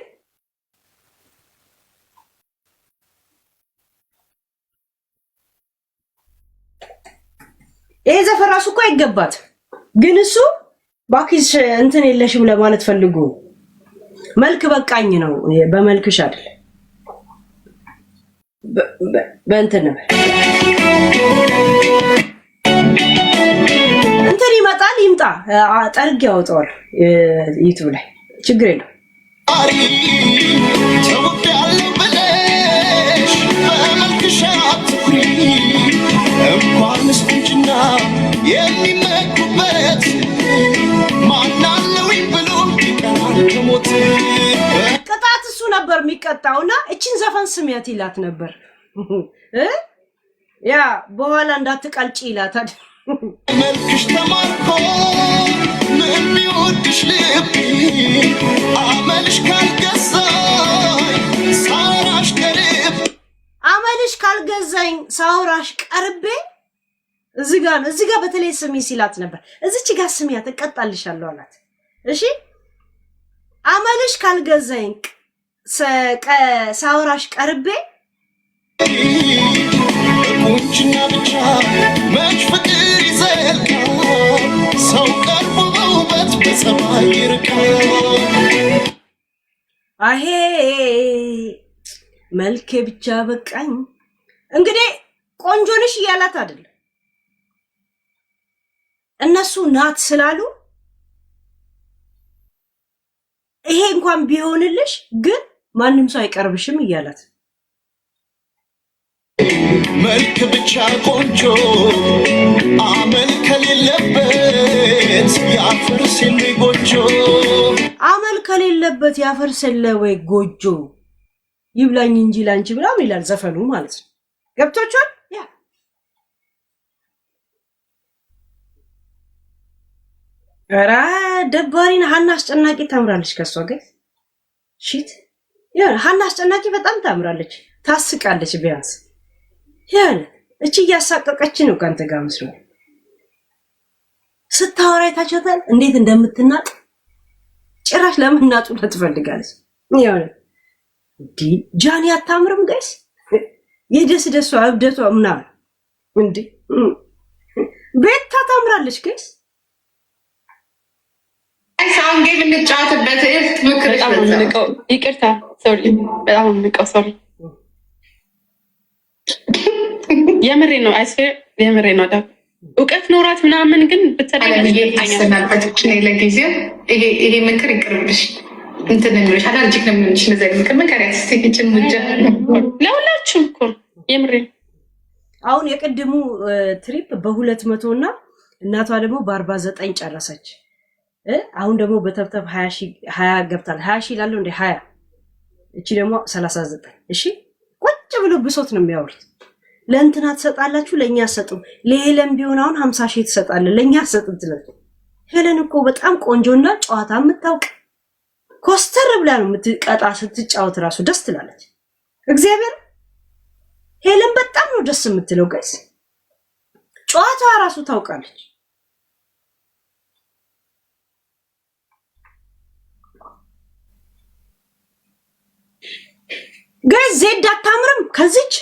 Speaker 2: ይሄ ዘፈን ራሱ እኮ አይገባት ግን እሱ ባኪስ እንትን የለሽም ለማለት ፈልጉ። መልክ በቃኝ ነው በመልክሽ አይደል በእንትን ነው እንትን ይመጣል ይምጣ ጠርግ ያወጣዋል ዩቲዩብ ላይ ችግር የለው። ቅጣት እሱ ነበር የሚቀጣውና እቺን ዘፈን ስሚያት ይላት ነበር። ያ በኋላ እንዳትቀልጪ ይላታል። መልክሽ ተማርኮ ምን ቢወድሽ ልብ አመልሽ ካልገዛኝ ሳውራሽ ቀርቤ እዚህ ጋር በተለይ ስሚ ሲላት ነበር። እዚች ጋር ስሚያት እቀጣልሻለሁ አላት። እሺ አመልሽ ካልገዛኝ ሳውራሽ ቀርቤ ቁንጅና ብቻ መች ፍቅር ይዘልቃል ሰው ቀርቦ በውበት በጸባይ ይርቃል። አሄ መልኬ ብቻ በቃኝ። እንግዲህ ቆንጆ ነሽ እያላት አይደለም እነሱ ናት ስላሉ ይሄ እንኳን ቢሆንልሽ ግን ማንም ሰው አይቀርብሽም እያላት መልክ ብቻ ቆንጆ አመል ከሌለበት ያፈርሰል ጎጆ አመል ከሌለበት ያፈርሰል ወይ ጎጆ ይብላኝ እንጂ ላንቺ ብላም ይላል ዘፈኑ ማለት ነው። ገብቶቻል? ያ ራ ደባሪን ሀና አስጨናቂ ታምራለች ከሷ ጋር ሺት ያ ሀና አስጨናቂ በጣም ታምራለች፣ ታስቃለች ቢያንስ ያን እቺ እያሳቀቀች ነው ካንተ ጋር መስሎ ስታወራ ታቻታል እንዴት እንደምትናቅ ጭራሽ ለምን እናጡ ትፈልጋለች። ያው ዲ ጃኒ አታምርም ጋይስ የደስ አብደቷ ምናምን እንዴ ቤታ ታምራለች ጋይስ
Speaker 1: ሳውን ጌም እንጫወትበት ምክር
Speaker 4: በጣም ንቀው ይቅርታ ሶሪ በጣም ንቀው ሶሪ የምሬ ነው አይስፌር የምሬ ነው ዳ እውቀት ኖራት ምናምን ግን
Speaker 1: ብትሰናበቶች ለጊዜው ይሄ ምክር ይቅርብሽ እንትን የሚሉሽ አላርጂክ ነው የሚሆንሽ ነዛ ምክር መከሪያ ስቴችን ሙጃ
Speaker 4: ለሁላችሁም እኮ የምሬ
Speaker 2: አሁን የቅድሙ ትሪፕ በ200 እና እናቷ ደግሞ በ49 ጨረሰች አሁን ደግሞ በተብተብ 20 ገብታል 20 ሺህ ላለው እንደ 20 እቺ ደግሞ 39 እሺ ቁጭ ብሎ ብሶት ነው የሚያወሩት ለእንትና ትሰጣላችሁ ለኛ አሰጡም ለሄለን ቢሆን አሁን 50 ሺህ ትሰጣለ ለኛ አሰጡም ትላለች ሄለን እኮ በጣም ቆንጆና ጨዋታ የምታውቅ ኮስተር ብላ ነው የምትቀጣ ስትጫወት ራሱ ደስ ትላለች እግዚአብሔር ሄለን በጣም ነው ደስ የምትለው ጋይስ ጨዋታዋ ራሱ ታውቃለች ጋይስ ዜድ አታምርም ከዚች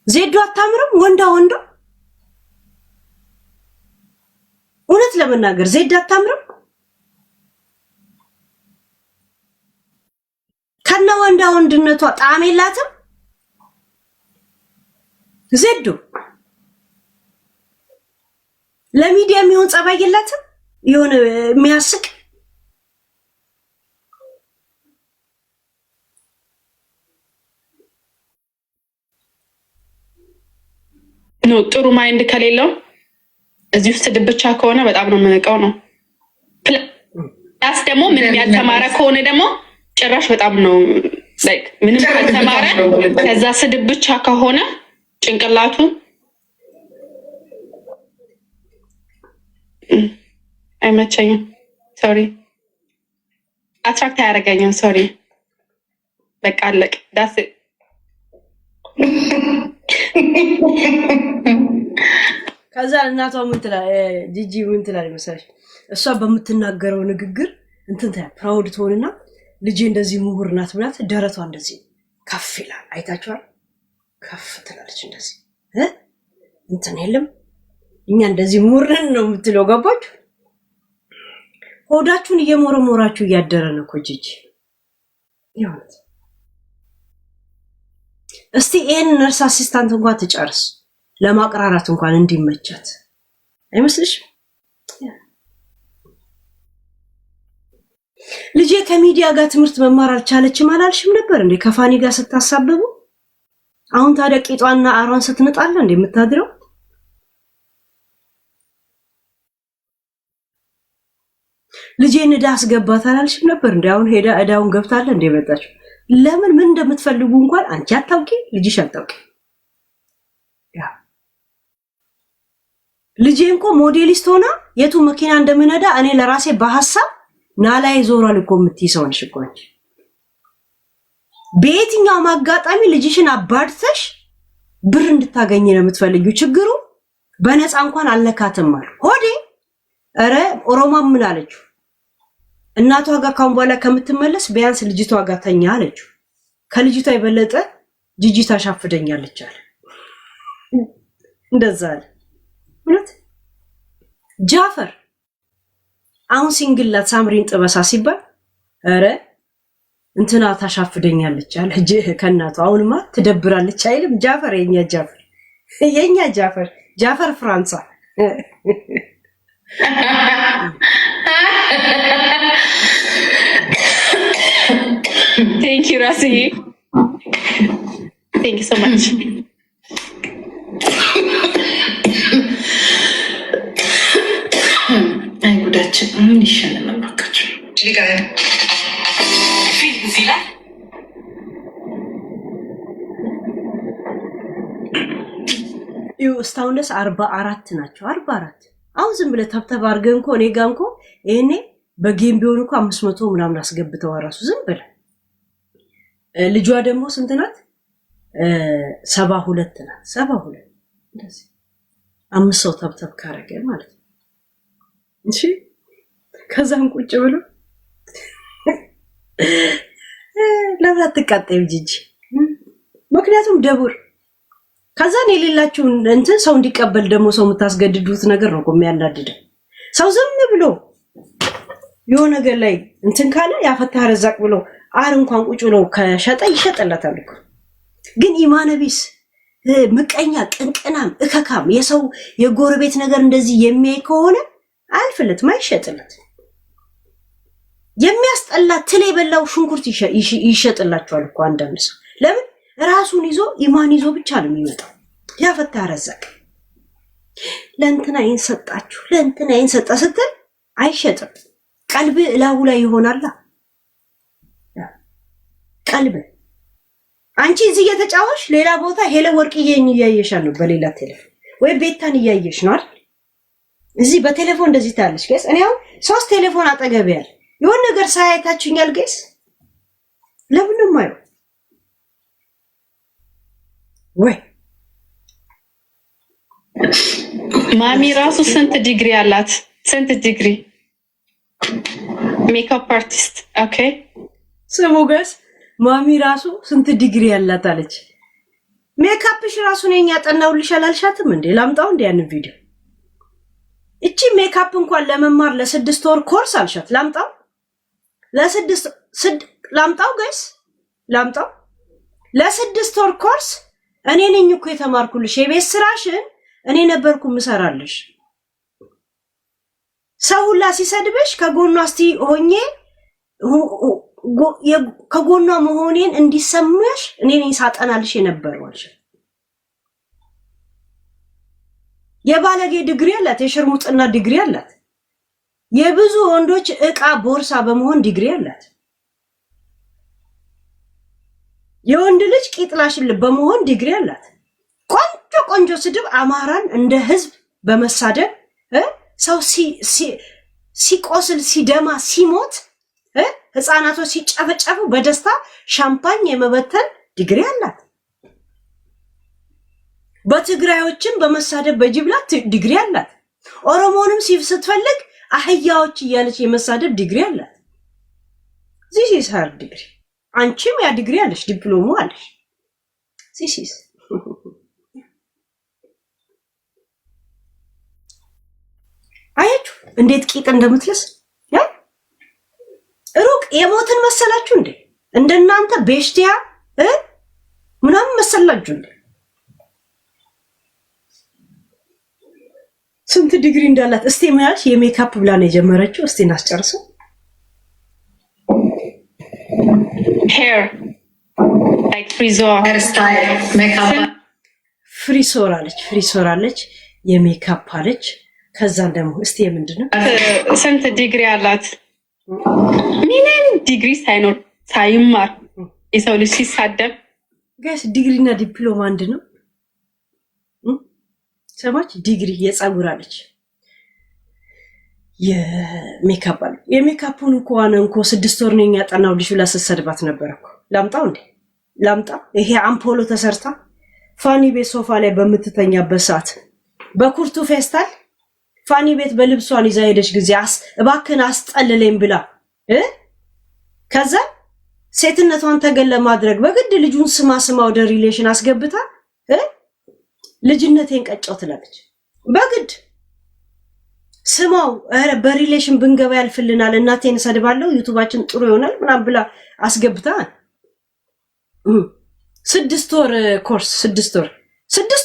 Speaker 2: ዜድ አታምርም ወንዳ እውነት ለመናገር ዜድ አታምርም ከነ ወንድነቷ ጣዕም የላትም ዜዱ ለሚዲያ የሚሆን ጸባይ የላትም የሆነ የሚያስቅ
Speaker 4: ነው ጥሩ ማይንድ ከሌለው እዚህ ውስጥ ድብቻ ከሆነ በጣም ነው የምንቀው ነው ፕላስ ደግሞ ምንም ያልተማረ ከሆነ ደግሞ ጭራሽ በጣም ነው ላይክ ምንም ያልተማረ ከዛ ስድብ ብቻ ከሆነ ጭንቅላቱ አይመቸኝም ሶሪ አትራክት አያደርገኝም ሶሪ በቃ አለቅ ዳስ
Speaker 2: ከዛ እናቷ ምን ትላለች ጂጂ ምን ትላለች መሰለሽ እሷ በምትናገረው ንግግር እንትን ታ ፕራውድ ትሆንና ልጅ እንደዚህ ምሁር ናት ብላት ደረቷ እንደዚህ ከፍ ይላል አይታችኋል ከፍ ትላለች እንደዚህ እንትን የለም እኛ እንደዚህ ምሁር ነው የምትለው ገባችሁ ሆዳችሁን እየሞረሞራችሁ እያደረ ነው እኮ ጂጂ ይሁን እስቲ ይሄን ነርስ አሲስታንት እንኳን ትጨርስ ለማቅራራት እንኳን እንዲመቻት አይመስልሽ ልጄ ከሚዲያ ጋር ትምህርት መማር አልቻለችም አላልሽም ነበር እንዴ ከፋኒ ጋር ስታሳብቡ አሁን ታዲያ ቂጧና አሯን ስትነጣለ እንዴ የምታድረው ልጄ ንዳ አስገባት አላልሽም ነበር እንዴ አሁን ሄዳ እዳውን ገብታለ እንዴ መጣችሁ ለምን ምን እንደምትፈልጉ እንኳን አንቺ አታውቂ ልጅሽ አታውቂ ያ ልጄ እንኳን ሞዴሊስት ሆና የቱ መኪና እንደምነዳ እኔ ለራሴ በሐሳብ ናላይ ዞራል እኮ የምትይሰው ነሽ እኮ አንቺ በየትኛው ማጋጣሚ ልጅሽን አባድተሽ ብር እንድታገኝ ነው የምትፈልጊው ችግሩ በነፃ እንኳን አልነካተም ማለት ሆዴ አረ ኦሮማ ምን አለችው እናቷ ጋር ካሁን በኋላ ከምትመለስ ቢያንስ ልጅቷ ጋር ተኛ አለችው ከልጅቷ የበለጠ ጂጂ ታሻፍደኛለች አለ እንደዛ አለ እውነት ጃፈር አሁን ሲንግላት ሳምሪን ጥበሳ ሲባል አረ እንትና ታሻፍደኛለች አለ ከእናቷ አሁንማ ትደብራለች አይልም ጃፈር የኛ ጃፈር ፍራንሳ
Speaker 4: Thank you, Rasi. Thank you so much.
Speaker 1: አይ ጉዳችን ምን ይሻላል ባካችሁ ሊጋር ፊልም ዚላ
Speaker 2: እስታውንስ 44 ናቸው 44 አሁን ዝም ብለ ተብተብ አርገን እኮ እኔ ጋር እንኳን እኔ በጌም ቢሆን እንኳን 500 ምናምን አስገብተው አራሱ ዝም ብለ ልጇ ደግሞ ስንት ናት 72 ናት 72 እንደዚህ 500 ተብተብ ካረገ ማለት ነው እሺ ከዛም ቁጭ ብሎ ለምን አትቃጠይም ጂጂ ምክንያቱም ደቡር ከዛን የሌላችሁ እንትን ሰው እንዲቀበል ደግሞ ሰው የምታስገድዱት ነገር ነው የሚያናድደው ሰው ዝም ብሎ የሆነ ነገር ላይ እንትን ካለ ያፈታህ ረዛቅ ብሎ አር እንኳን ቁጭ ብሎ ከሸጠ ይሸጥለታል እኮ። ግን ኢማነቢስ ምቀኛ፣ ቅንቅናም፣ እከካም የሰው የጎረቤት ነገር እንደዚህ የሚያይ ከሆነ አልፍለትም፣ አይሸጥለት። የሚያስጠላ ትል የበላው ሽንኩርት ይሸጥላቸዋል እኮ አንዳንድ ሰው። ለምን ራሱን ይዞ ኢማን ይዞ ብቻ ነው የሚመጣው። ያፈታህ ረዛቅ ለእንትና ይህን ሰጣችሁ ለእንትና ይህን ሰጣ ስትል አይሸጥም። ቀልብ እላቡ ላይ ይሆናላ። ቀልብ አንቺ እዚህ እየተጫወሽ ሌላ ቦታ ሄለ ወርቅዬን እያየሻል ነው በሌላ ቴሌፎን ወይ ቤታን እያየሽ ነው አይደል? እዚህ በቴሌፎን እንደዚህ ታያለሽ ጋይስ። እኔ አሁን 3 ቴሌፎን አጠገብ ያለ የሆነ ነገር ሳያይታችሁኛል ጋይስ። ለምንም አይው ወይ
Speaker 4: ማሚ ራሱ ስንት ዲግሪ አላት? ስንት ዲግሪ ሜካፕ አርቲስት። ኦኬ
Speaker 2: ስሙ ጋይስ፣ ማሚ ራሱ ስንት ዲግሪ ያላት አለች። ሜካፕሽ ራሱ ነኝ ያጠናውልሽ አላልሻትም እንዴ? ላምጣው እንዴ ያን ቪዲዮ? እቺ ሜካፕ እንኳን ለመማር ለ6 ወር ኮርስ አልሻት። ላምጣው ላምጣው ጋይስ፣ ላምጣው ለ6 ወር ኮርስ እኔ ነኝ እኮ የተማርኩልሽ። የቤት ስራሽን እኔ ነበርኩ ምሰራልሽ። ሰው ሁላ ሲሰድብሽ ከጎኗ እስቲ ሆኜ ከጎኗ መሆኔን እንዲሰማሽ እኔ ነኝ ሳጠናልሽ የነበረው አልሽ። የባለጌ ዲግሪ አላት፣ የሽርሙጥና ዲግሪ አላት። የብዙ ወንዶች ዕቃ ቦርሳ በመሆን ዲግሪ አላት። የወንድ ልጅ ቂጥላሽን በመሆን ዲግሪ አላት። ቆንጆ ቆንጆ ስድብ አማራን እንደ ህዝብ በመሳደብ ሰው ሲቆስል ሲደማ ሲሞት ህፃናቶች ሲጨፈጨፉ በደስታ ሻምፓኝ የመበተን ዲግሪ አላት። በትግራዮችን በመሳደብ በጅብላት ዲግሪ አላት። ኦሮሞንም ስትፈልግ አህያዎች እያለች የመሳደብ ዲግሪ አላት። this is her ዲግሪ። አንቺም ያ ዲግሪ አለሽ፣ ዲፕሎማ አለሽ። this is አያችሁ እንዴት ቂጥ እንደምትለስ ሩቅ የሞትን መሰላችሁ እንዴ? እንደናንተ ቤሽቲያ ምናምን መሰላችሁ እንዴ? ስንት ዲግሪ እንዳላት እስቲ ማያልሽ የሜካፕ ብላ ነው የጀመረችው። እስቲ እናስጨርሰው።
Speaker 4: hair like frizor
Speaker 1: hairstyle makeup
Speaker 2: ፍሪሶር አለች የሜካፕ አለች። ከዛን ደግሞ እስቲ ምንድነው
Speaker 4: ስንት ዲግሪ አላት? ምንም ዲግሪ ሳይማር የሰው ልጅ ሲሳደብ
Speaker 2: ጋይስ ዲግሪና ዲፕሎማ አንድ ነው። ሰማች ዲግሪ የፀጉር አለች የሜካፕ አለ። የሜካፑን እንኳን 6 ወር ነው ያጠናው ልጅ ብላ ስትሰድባት ነበር እኮ። ላምጣው እንዴ ላምጣ። ይሄ አምፖሎ ተሰርታ ፋኒ ቤት ሶፋ ላይ በምትተኛበት ሰዓት በኩርቱ ፌስታል ፋኒ ቤት በልብሷን ይዛ ሄደች ጊዜ እባክን አስጠልለኝ ብላ ከዛ ሴትነቷን ተገለ ማድረግ በግድ ልጁን ስማ ወደ ሪሌሽን አስገብታ ልጅነቴን ቀጫው ትላለች። በግድ ስማው በሪሌሽን ብንገባ ያልፍልናል፣ እናቴን ሰድባለሁ፣ ዩቲዩባችን ጥሩ ይሆናል ምናምን ብላ አስገብታ 6 ወር ኮርስ 6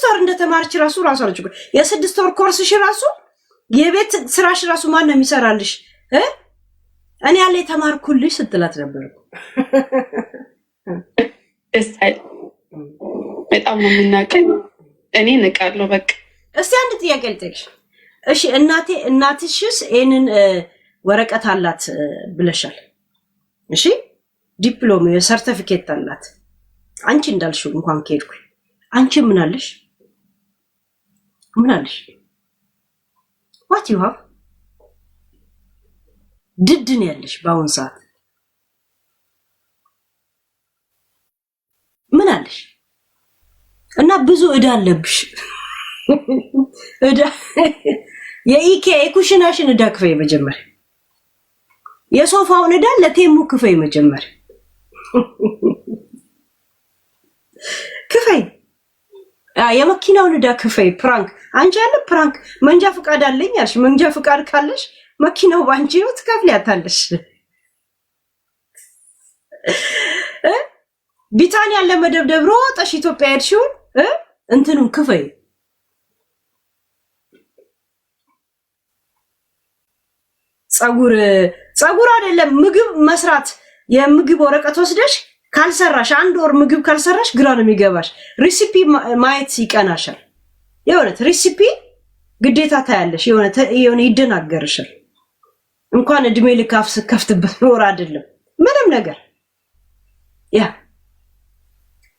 Speaker 2: ወር እንደተማርች ራሱ አለች። የ6 ወር ኮርስሽ ራሱ የቤት ስራሽ ራሱ ማን ነው የሚሰራልሽ? እኔ ያለ የተማርኩልሽ ስትላት ነበር።
Speaker 4: በጣም ነው የምናቀኝ። እኔ ንቃለሁ በቃ።
Speaker 2: እስቲ አንድ ጥያቄ ልጠይቅሽ። እሺ እናትሽስ ይሄንን ወረቀት አላት ብለሻል። እሺ ዲፕሎማ የሰርቲፊኬት አላት። አንቺ እንዳልሽው እንኳን ከሄድኩ አንቺ ምን አለሽ? what you have ድድን ያለሽ በአሁን ሰዓት ምን አለሽ? እና ብዙ እዳ አለብሽ። እዳ የኩሽናሽን እዳ ክፈይ መጀመሪያ። የሶፋውን እዳ ለቴሙ ክፈይ መጀመሪያ። ክፈይ የመኪናውን እዳ ክፈይ። ፕራንክ አንቺ ያለ ፕራንክ መንጃ ፍቃድ አለኝ አልሽ። መንጃ ፍቃድ ካለሽ መኪናው ባንቺ ነው ትከፍያታለሽ። ቢታንያ ለመደብደብ ሮጠሽ ኢትዮጵያ ሄድሽው እንትኑን ክፈይ። ጸጉር አይደለም ምግብ መስራት የምግብ ወረቀት ወስደሽ ካልሰራሽ 1 ወር ምግብ ካልሰራሽ ግራ ነው የሚገባሽ። ሪሲፒ ማየት ይቀናሻል። የሆነ ሪሲፒ ግዴታ ታያለሽ። የሆነ ይደናገርሻል። እንኳን እድሜ ልካፍስ ከፍትበት ኖር አይደለም ምንም ነገር ያ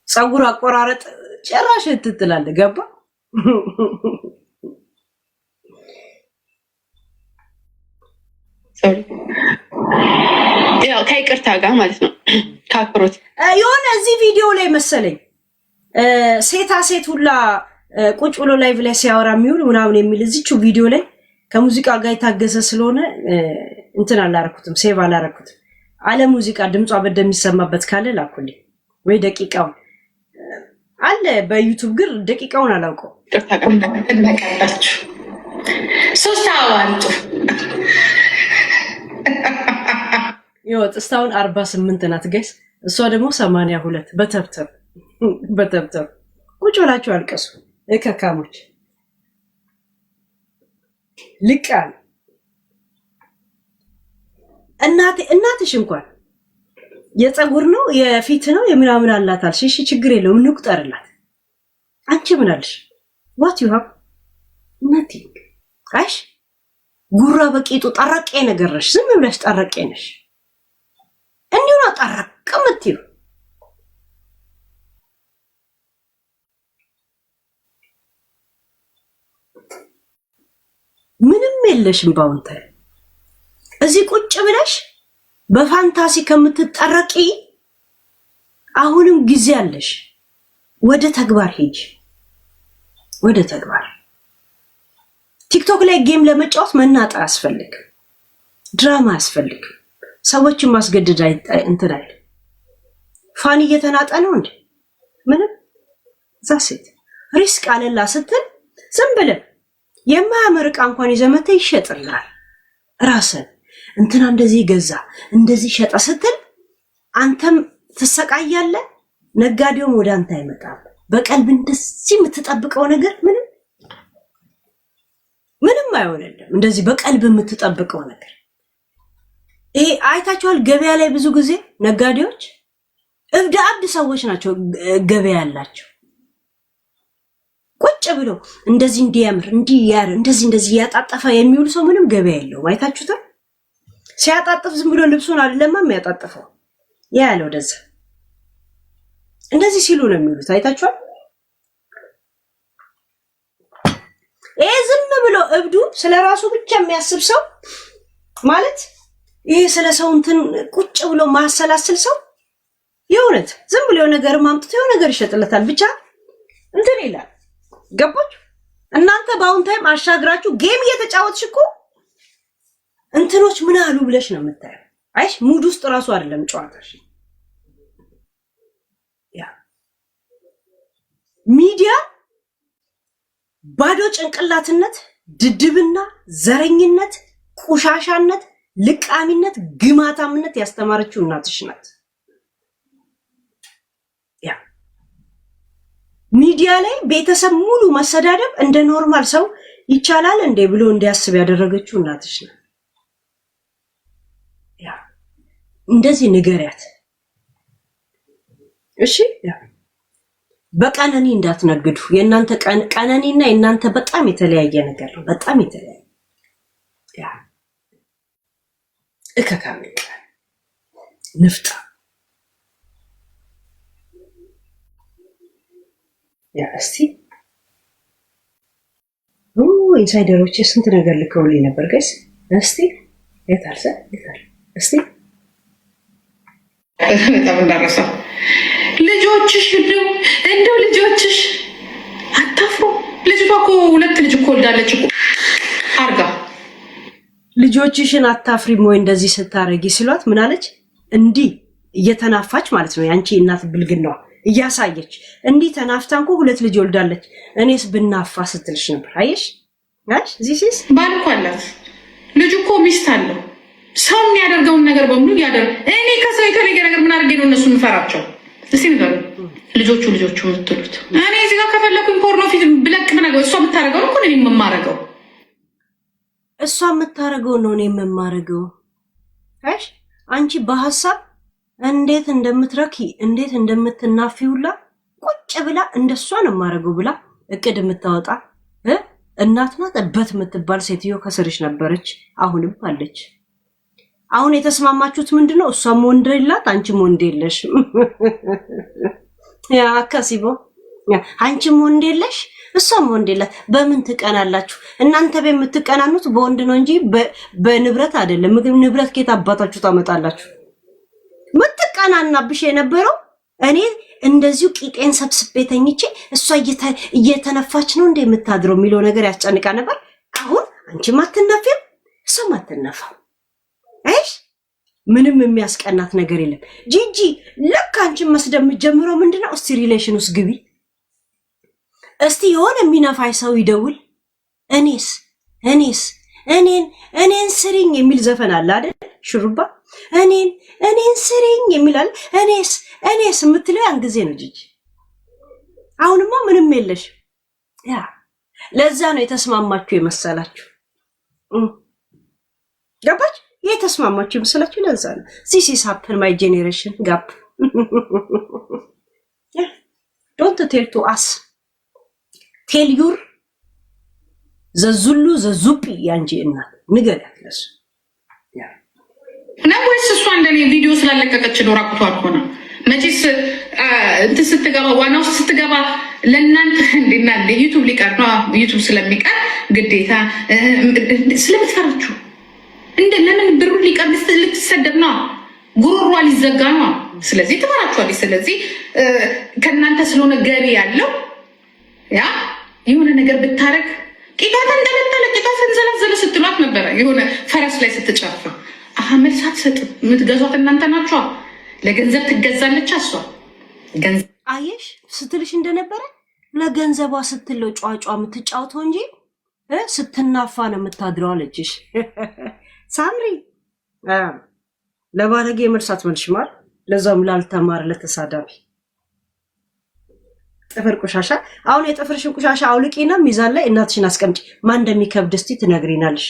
Speaker 2: ጸጉር አቆራረጥ ጭራሽ ትጥላለ። ገባ
Speaker 4: ያው ከይቅርታ ጋር ማለት ነው ካክሮት
Speaker 2: የሆነ እዚህ ቪዲዮ ላይ መሰለኝ ሴታ ሴት ሁላ ቁጭ ብሎ ላይቭ ላይ ሲያወራ የሚውል ምናምን የሚል እዚቹ ቪዲዮ ላይ ከሙዚቃ ጋር የታገዘ ስለሆነ እንትን አላረኩትም፣ ሴቭ አላረኩትም። አለ ሙዚቃ ድምጿ በደም የሚሰማበት ካለ ላኩልኝ ወይ ደቂቃውን አለ በዩቲዩብ ግን ደቂቃውን አላውቀው።
Speaker 1: ተቀጣጣችሁ 3 አዋንቱ
Speaker 2: ይወጥ እስካሁን 48 ናት ጋይስ። እሷ ደግሞ 82 በተብተብ ቁጭ ብላችሁ አልቀሱ እከካሞች። ልቃል እናትሽ እንኳን የፀጉር ነው የፊት ነው የምናምን አላታል። እሺ ችግር የለውም እንቁጠርላት። አንቺ ምን አለሽ? what you have nothing። አይሽ ጉራ በቂጡ ጠረቄ ነገርሽ። ዝም ብለሽ ጠረቄ ነሽ። እንዲሁ ነው ጠረቅ ምትዩ። ምንም የለሽም። ባውንተ እዚህ ቁጭ ብለሽ በፋንታሲ ከምትጠረቂ አሁንም ጊዜ አለሽ። ወደ ተግባር ሂጂ፣ ወደ ተግባር። ቲክቶክ ላይ ጌም ለመጫወት መናጣ ያስፈልግ፣ ድራማ ያስፈልግ። ሰዎችን ማስገደድ እንትን አይደል። ፋኒ እየተናጠ ነው እንዴ? ምንም ዛሴት ሪስክ አለላ ስትል ዝም ብለህ የማያምር ዕቃ እንኳን ይዘመተ ይሸጥልሃል። ራስን እንትና እንደዚህ ገዛ እንደዚህ ሸጠ ስትል አንተም ትሰቃያለህ። ነጋዴውም ወደ አንተ አይመጣም። በቀልብ እንደዚህ የምትጠብቀው ነገር ምንም አይሆንልም። እንደዚህ በቀልብ የምትጠብቀው ነገር ይሄ አይታችኋል። ገበያ ላይ ብዙ ጊዜ ነጋዴዎች እብድ ሰዎች ናቸው። ገበያ ያላቸው ቁጭ ብለው እንደዚህ እንዲያምር እንዲያር እንደዚህ ያጣጠፈ የሚውል ሰው ምንም ገበያ የለውም። አይታችሁታል። ሲያጣጥፍ ዝም ብሎ ልብሱን አይደለም የሚያጣጥፈው ያለው ወደዛ እንደዚህ ሲሉ ነው የሚሉት። አይታችኋል። ይሄ ዝም ብሎ እብዱ ስለራሱ ብቻ የሚያስብ ሰው ማለት ይሄ ስለ ሰው እንትን ቁጭ ብሎ ማሰላስል ሰው የእውነት ዝም ብሎ ነገር ማምጥቶ የሆነ ነገር ይሸጥለታል ብቻ እንትን ይላል። ገባችሁ? እናንተ በአሁን ታይም አሻግራችሁ ጌም እየተጫወትሽ እኮ እንትኖች ምን አሉ ብለሽ ነው የምታየው። አይሽ ሙድ ውስጥ ራሱ አይደለም ጨዋታሽ። ያ ሚዲያ ባዶ ጭንቅላትነት፣ ድድብና፣ ዘረኝነት፣ ቁሻሻነት፣ ልቃሚነት፣ ግማታምነት ያስተማረችው እናትሽ ናት። ያ ሚዲያ ላይ ቤተሰብ ሙሉ መሰዳደብ እንደ ኖርማል ሰው ይቻላል እንዴ ብሎ እንዲያስብ ያደረገችው እናትሽ ናት። ያ እንደዚህ ንገሪያት እሺ። ያ በቀነኒ እንዳትነግዱ። የእናንተ ቀነኒና የእናንተ በጣም የተለያየ ነገር ነው። በጣም የተለያየ ያ እከካምቅ ንፍጣ ያ እስቲ ኢንሳይደሮች ስንት ነገር ልከውልኝ ነበር ጋይስ። እስቲ የታል እስቲ
Speaker 1: በጣም እንዳረሰው ልጆችሽ እንደው ልጆችሽ አታፍሩ። ልጅቷ እኮ 2 ልጅ እኮ ወልዳለች እኮ አርጋ።
Speaker 2: ልጆችሽን አታፍሪም ወይ እንደዚህ ስታረጊ ሲሏት ምን አለች? እንዲህ እየተናፋች ማለት ነው ያንቺ እናት ብልግናዋ እያሳየች እንዲህ ተናፍታ እንኳ 2 ልጅ ወልዳለች። እኔስ ብናፋ ስትልሽ ነበር። አየሽ እዚህ ሲስ
Speaker 1: ባል እኮ አላት ልጁ እኮ ሚስት አለው። ሰው የሚያደርገውን ነገር በሙሉ ያደርግ። እኔ ከሰው የተለየ ነገር ምን አድርጌ ነው እነሱ የምፈራቸው? እስቲ ንገሩ። ልጆቹ የምትሉት እኔ እዚህ ጋር ከፈለኩኝ ፖርኖ ፊት ብለቅ ምናገር እሷ የምታደርገው እኮ እኔ የምማረገው
Speaker 2: እሷ የምታደርገው ነው እኔ የምማረገው። እሺ አንቺ በሐሳብ እንዴት እንደምትረኪ እንዴት እንደምትናፊውላ ቁጭ ብላ እንደሷ ነው የማረገው ብላ እቅድ የምታወጣ እናት ናት። እበት የምትባል ሴትዮ ከስርሽ ነበረች፣ አሁንም አለች። አሁን የተስማማችሁት ምንድነው? እሷም ወንድ የላት አንቺም ወንድ የለሽ። ያ ከሲቦ አንቺም ወንድ የለሽ እሷም ወንድ የላት። በምን ትቀናላችሁ እናንተ? በምትቀናኑት በወንድ ነው እንጂ በንብረት አይደለም። ንብረት ከየት አባታችሁ ታመጣላችሁ? ምትቀናናብሽ የነበረው እኔ እንደዚሁ ቂጤን ሰብስቤ ተኝቼ እሷ እየተነፋች ነው እንደ የምታድረው የሚለው ነገር ያስጨንቃ ነበር። አሁን አንቺም አትነፊም እሷም አትነፋም። እሺ ምንም የሚያስቀናት ነገር የለም። ጂጂ ልክ አንቺን መስደብ የምትጀምረው ምንድነው? እስቲ ሪሌሽን ውስጥ ግቢ። እስቲ የሆነ የሚነፋይ ሰው ይደውል። እኔን ስሪኝ የሚል ዘፈን አለ አይደል? ሽሩባ እኔን ስሪኝ የሚላል። እኔስ የምትለው ያን ጊዜ ነው ጂጂ። አሁንማ ምንም የለሽ። ያ ለዛ ነው የተስማማችሁ የመሰላችሁ። ገባች? የተስማማችሁ የመሰላችሁ ለዛ ነው። this is happen my generation gap don't tell to us tell your ዘዙሉ ዘዙጲ ያንጂ እናት ንገሪያት ለሱ
Speaker 1: ነው ወይስ እሷ እንደኔ ቪዲዮ ስላለቀቀች ነው ራቁቷን ሆነ? መቼስ እንትን ስትገባ ዋና ውስጥ ስትገባ ለእናንተ እንዴና ዩቱብ ሊቀር ነው። ዩቱብ ስለሚቀር ግዴታ ስለምትፈራችሁ ለምን ብሩ ሊቀር ልትሰደብ ነው፣ ጉሮሯ ሊዘጋ ነው። ስለዚህ ትፈራችኋለች። ስለዚህ ከእናንተ ስለሆነ ገቢ ያለው ያ የሆነ ነገር ብታረግ ቂጣ ተንጠለጠለ ቂጣ ሰንዘለዘለ ስትሏት ነበረ። የሆነ ፈረስ ላይ ስትጫፋ መልስ አትሰጥም። የምትገዟት እናንተ ናችኋ። ለገንዘብ ትገዛለች እሷ።
Speaker 2: አየሽ ስትልሽ እንደነበረ ለገንዘቧ ስትለው ጫጫ የምትጫወተው እንጂ ስትናፋ ነው የምታድረው አለችሽ። ሳምሪ ለባለጌ መልስ አትመልሽም። ለዛም ላልተማረ ለተሳዳቢ ጥፍር ቆሻሻ። አሁን የጥፍርሽን ቆሻሻ አውልቂና ሚዛን ላይ እናትሽን አስቀምጪ። ማን እንደሚከብድ እስቲ ትነግሪናለሽ።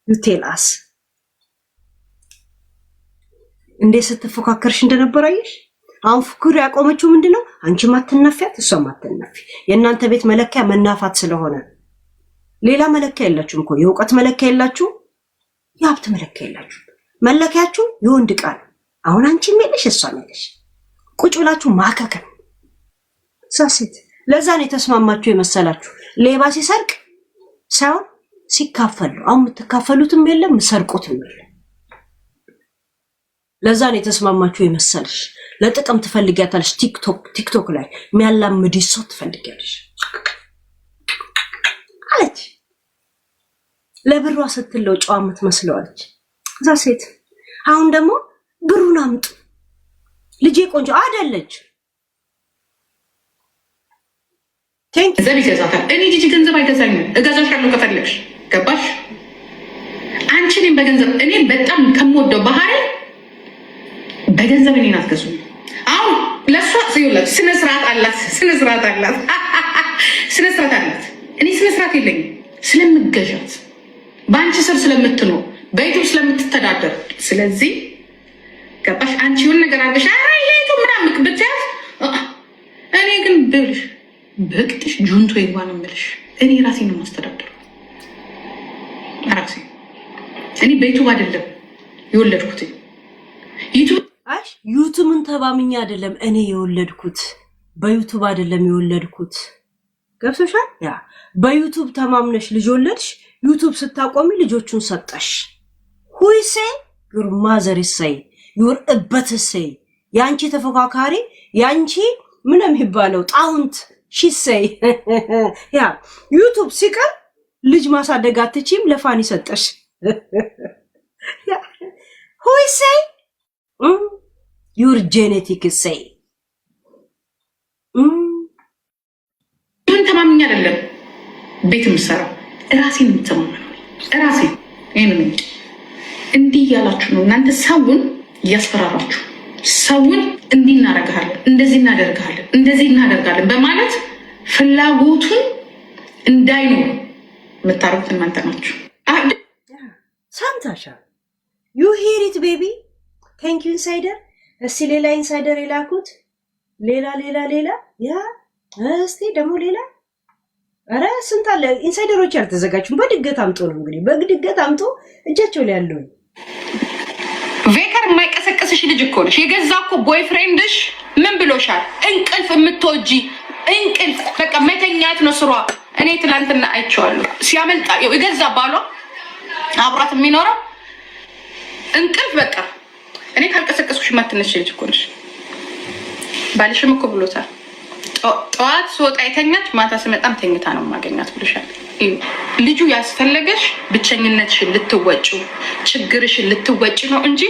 Speaker 2: ዩቴላስ እንዴ ስትፎካከርሽ እንደነበረ አየሽ። አሁን ፉክር ያቆመችው ምንድነው? አንቺ ማትነፊያት እሷም ማትነፊ። የእናንተ ቤት መለኪያ መናፋት ስለሆነ ሌላ መለኪያ የላችሁም እኮ። የእውቀት መለኪያ የላችሁ፣ የሀብት መለኪያ የላችሁ። መለኪያችሁ የወንድ ቃል። አሁን አንቺም የለሽ እሷም የለሽ። ቁጭ ብላችሁ ማከከል ሳሴት። ለዛ ነው የተስማማችሁ የመሰላችሁ። ሌባ ሲሰርቅ ሳይሆን ሲካፈሉ። አሁን የምትካፈሉትም የለም የምትሰርቁትም የለም። ለዛ ነው የተስማማችሁ የመሰልሽ። ለጥቅም ትፈልጊያታለሽ። ቲክቶክ ላይ የሚያላምድሽ ሰው ትፈልጊያለሽ አለች። ለብሯ ስትለው ጨዋ የምትመስለዋለች እዛ ሴት። አሁን ደግሞ ብሩን አምጡ ልጄ ቆንጆ አይደለች።
Speaker 1: ገንዘብ ይገዛታል። እኔ ጂጂ ገንዘብ አይገዛኝም። እገዛሻለሁ ከፈለግሽ። ገባሽ? አንቺ እኔም በገንዘብ እኔ በጣም ከምወደው ባህሪ በገንዘብ እኔን አትገዙም። አሁን ለእሷ ሲውላት ስነስርዓት አላት። እኔ ስነስርዓት የለኝም። ስለምገዣት በአንቺ ስር ስለምትኖር በዩቱብ ስለምትተዳደር። ስለዚህ ገባሽ? አንቺ የሆነ ነገር አድርገሽ ይሄቱ ምናምን ብትያዝ እኔ ግን ብልሽ በቅጥሽ ጁንቶ ይግባን ምልሽ እኔ ራሴ ነው ማስተዳደሩ። ራሴ እኔ በዩቱብ አይደለም የወለድኩት።
Speaker 2: ዩቱብን ተባምኛ አይደለም እኔ የወለድኩት፣ በዩቱብ አይደለም የወለድኩት። ገብቶሻል? ያ በዩቱብ ተማምነሽ ልጅ ወለድሽ። ዩቱብ ስታቆሚ ልጆቹን ሰጠሽ። ሁይሴ ዩር ማዘር ሰይ ዩር እበት ሰይ ያንቺ ተፎካካሪ ያንቺ ምን የሚባለው ጣውንት ሺሰይ ያ ዩቱብ ሲቀር ልጅ ማሳደግ አትችይም። ለፋኒ ሰጠሽ። ሁይሴ ዩር ጄኔቲክ ሰይ
Speaker 1: ምን ተማምኛ አይደለም ቤት የምሰራው ራሴን የምተማመነው ራሴ ይሄንን እንዲህ እያላችሁ ነው እናንተ ሰውን እያስፈራራችሁ ሰውን እንዲህ እናደርጋለን፣ እንደዚህ እናደርጋለን፣ እንደዚህ እናደርጋለን በማለት ፍላጎቱን እንዳይኖር የምታረጉት እናንተ ናችሁ።
Speaker 2: ሰምታሻል? ዩ ሂር ኢት ቤቢ። ቴንክ ዩ ኢንሳይደር። እስቲ ሌላ ኢንሳይደር የላኩት ሌላ ያ እስቲ ደግሞ ሌላ። ኧረ ስንት አለ ኢንሳይደሮች ያልተዘጋጁም። በድገት አምጦ ነው እንግዲህ በድገት አምጦ እጃቸው ላይ ያለው
Speaker 1: ቬከር የማይቀሰቀስሽ ልጅ እኮ ነሽ። የገዛ እኮ ቦይፍሬንድሽ ምን ብሎሻል? እንቅልፍ የምትወጂ እንቅልፍ በቃ መተኛት ነው ስሯ። እኔ ትላንትና አይቼዋለሁ ሲያመልጣ የገዛ ባሏ አብሯት የሚኖረው እንቅልፍ በቃ እኔ ካልቀሰቀስኩሽ ማትነሽ ልጅ እኮ ነሽ። ባልሽም እኮ ብሎታል። ጠዋት ስወጣ የተኛች ማታ ስመጣም ተኝታ ነው ማገኛት ብሎሻል። ልጁ ያስፈለገሽ ብቸኝነትሽን ልትወጪ ችግርሽን ልትወጪ ነው እንጂ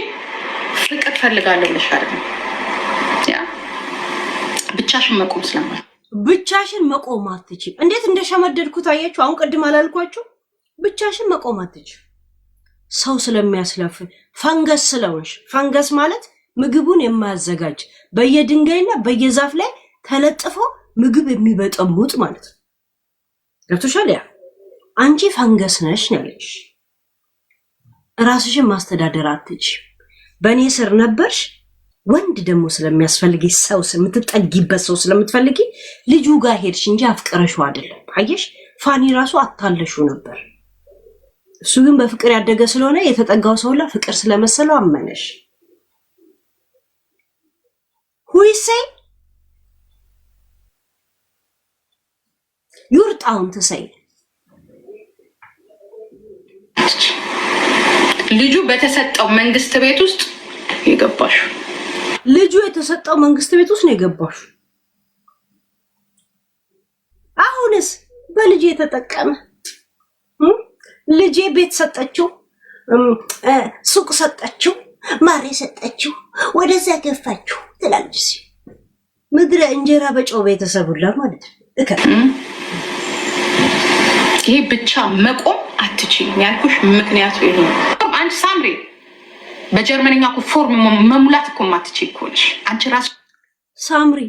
Speaker 1: ፍቅር ፈልጋለሁ ብለሽ አይደለም። ያ ብቻሽን መቆም ስለማይ
Speaker 2: ብቻሽን መቆም አትችይም። እንዴት እንደሸመደድኩት አያችሁ? አሁን ቅድም አላልኳችሁ? ብቻሽን መቆም አትችይም። ሰው ስለሚያስለፍ ፈንገስ ስለሆንሽ። ፈንገስ ማለት ምግቡን የማያዘጋጅ በየድንጋይና በየዛፍ ላይ ተለጥፎ ምግብ የሚበጠሙጥ ማለት ነው። ገብቶሻል? ያ አንቺ ፈንገስ ነሽ ያለሽ። ራስሽን ማስተዳደር አትችይም። በእኔ ስር ነበርሽ። ወንድ ደግሞ ስለሚያስፈልግሽ ሰው የምትጠጊበት ሰው ስለምትፈልጊ ልጁ ጋር ሄድሽ እንጂ አፍቅረሽው አይደለም። አየሽ? ፋኒ ራሱ አታለሽው ነበር። እሱ ግን በፍቅር ያደገ ስለሆነ የተጠጋው ሰው ላይ ፍቅር ስለመሰለው አመነሽ። ሁይሰይ ዩርጣውን ትሰይ
Speaker 1: ልጁ በተሰጠው መንግስት ቤት ውስጥ የገባሽ
Speaker 2: ልጁ የተሰጠው መንግስት ቤት ውስጥ ነው የገባሽ። አሁንስ በልጅ የተጠቀመ ልጄ ቤት ሰጠችው፣ ሱቅ ሰጠችው፣ ማሬ ሰጠችው፣ ወደዛ ገፋችው ትላለች። ምድረ እንጀራ በጨው ቤተሰብ ሁላ ማለት ነው።
Speaker 1: ይሄ ብቻ መቆም አትችይም ያልኩሽ ምክንያቱ ይሄ ነው። አንቺ ሳምሪ በጀርመንኛ እኮ ፎርም መሙላት እኮ ማትችይ እኮ ነሽ አንቺ ራስ።
Speaker 2: ሳምሪ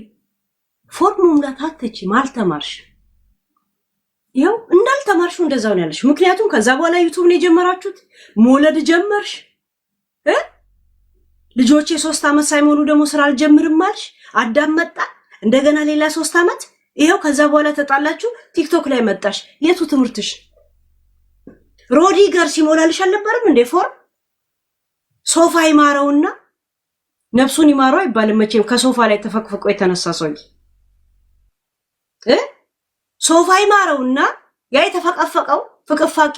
Speaker 2: ፎርም መሙላት አትችይም፣ አልተማርሽ። ይኸው እንዳልተማርሽው እንደዛው ነው ያለሽ። ምክንያቱም ከዛ በኋላ ዩቲዩብ ነው የጀመራችሁት፣ መውለድ ጀመርሽ። ልጆቼ 3 ዓመት ሳይሞሉ ደግሞ ስራ አልጀምርም አልሽ። አዳም መጣ እንደገና ሌላ 3 ዓመት። ይኸው ከዛ በኋላ ተጣላችሁ፣ ቲክቶክ ላይ መጣሽ። የቱ ትምህርትሽ? ሮዲ ጋር ሲሞላልሽ አልነበረም እንዴ ፎርም? ሶፋ ይማረውና ነፍሱን ይማረው አይባልም መቼም ከሶፋ ላይ ተፈቅፍቆ የተነሳ ሰውዬ ሶፋ ይማረውና ያ የተፈቀፈቀው ፍቅፋቂ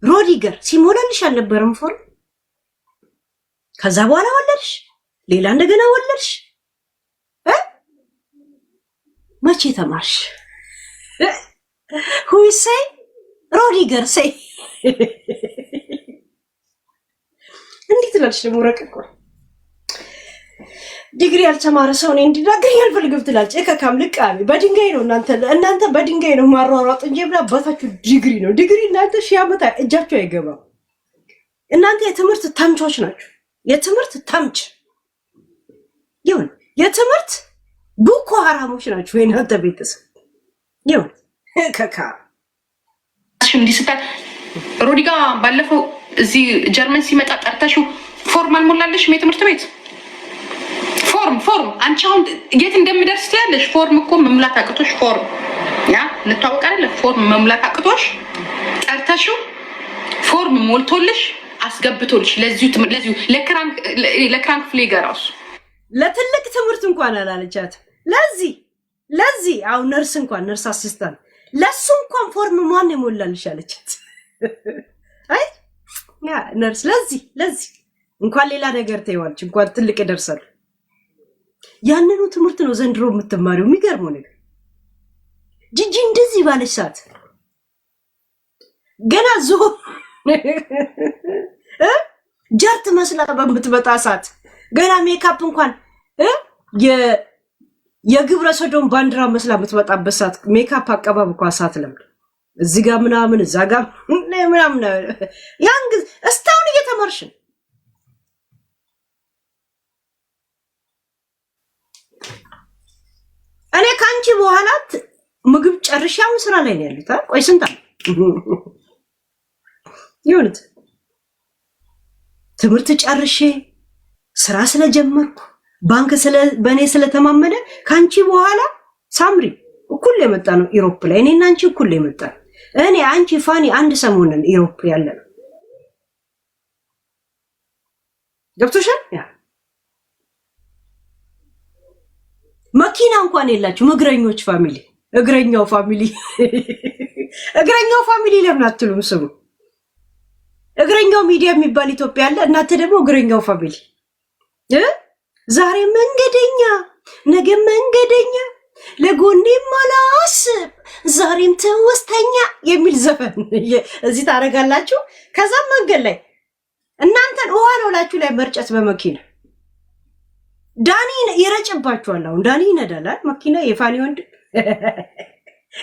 Speaker 2: ሮዲገር ሲሞላልሽ አልነበረም ፎርም? ከዛ በኋላ ወለድሽ፣ ሌላ እንደገና ወለድሽ። መቼ ተማርሽ? ሁይሰይ ሮዲገር ሰይ እንዴት ትላለች ደግሞ ረቀቀ ዲግሪ ያልተማረ ሰው ነው እንዲናገር ያልፈልግም ትላለች። እከካም ልቃሚ በድንጋይ ነው እናንተ በድንጋይ ነው ማሯሯጥ እንጂ ብላ አባታችሁ ዲግሪ ነው ዲግሪ። እናንተ ሺህ ዓመት እጃችሁ አይገባም። እናንተ የትምህርት ተምቾች ናችሁ። የትምህርት ተምች ይሁን የትምህርት ቡኮ ሐራሞች ናችሁ እናንተ ቤተሰብ ይሁን እከካ
Speaker 1: እንዲስታት ሮዲጋ ባለፈው እዚህ ጀርመን ሲመጣ ጠርተሽው ፎርማል ሞላለሽም የትምህርት ቤት ፎርም አንቺ አሁን የት እንደምደርስ ትያለሽ። ፎርም እኮ መሙላት አቅቶሽ ፎርም ያ ልታወቅ አይደለ? ፎርም መሙላት አቅቶሽ ጠርተሽው ፎርም ሞልቶልሽ አስገብቶልሽ ለዚሁ ለክራንክ ፍሌገራውስ
Speaker 2: ለትልቅ ትምህርት እንኳን አላለቻት። ለዚህ አሁን ነርስ አሲስታንት ለሱ እንኳን ፎርም ማን የሞላልሽ አለቻት። አይ ያ ነርስ ለዚህ እንኳን ሌላ ነገር ተይዋልች እንኳን ትልቅ ይደርሳል። ያንኑ ትምህርት ነው ዘንድሮ የምትማሪው። የሚገርመው ነገር ጂጂ እንደዚህ ባለች ሰዓት ገና ጀርት መስላ በምትመጣ ሰዓት ገና ሜካፕ እንኳን የግብረ ሰዶም ባንዲራ መስላ የምትመጣበት ሰዓት ሜካፕ አቀባብ እንኳን ሰዓት ለምድ እዚህ ጋር ምናምን እዛ ጋር ምናምን ያን ጊዜ እስካሁን እየተማርሽ ነው። እኔ ካንቺ በኋላ ምግብ ጨርሼ አሁን ስራ ላይ ነው ያሉት። ቆይ ስንት አለ ይሁንት ትምህርት ጨርሼ ስራ ስለጀመርኩ ባንክ በእኔ ስለተማመነ ካንቺ በኋላ ሳምሪ እኩል የመጣ ነው ኢሮፕ ላይ እኔና አንቺ እኩል የመጣ ነው። እኔ አንቺ ፋኒ አንድ ሰሞንን ኢሮፕ ያለ ነው። ገብቶሻል? ያ መኪና እንኳን የላችሁ እግረኞች ፋሚሊ እግረኛው ፋሚሊ ለምን አትሉም? ስሙ እግረኛው ሚዲያ የሚባል ኢትዮጵያ አለ። እናንተ ደግሞ እግረኛው ፋሚሊ ዛሬ መንገደኛ ነገ መንገደኛ ለጎኔም አላስብ ዛሬም ትውስተኛ የሚል ዘፈን እዚህ ታረጋላችሁ። ከዛም መንገድ ላይ እናንተን ውሃ ነው ላችሁ ላይ መርጨት በመኪና ዳኒ ይረጭባችኋል። አሁን ዳኒ ይነዳላል መኪና የፋኒ ወንድ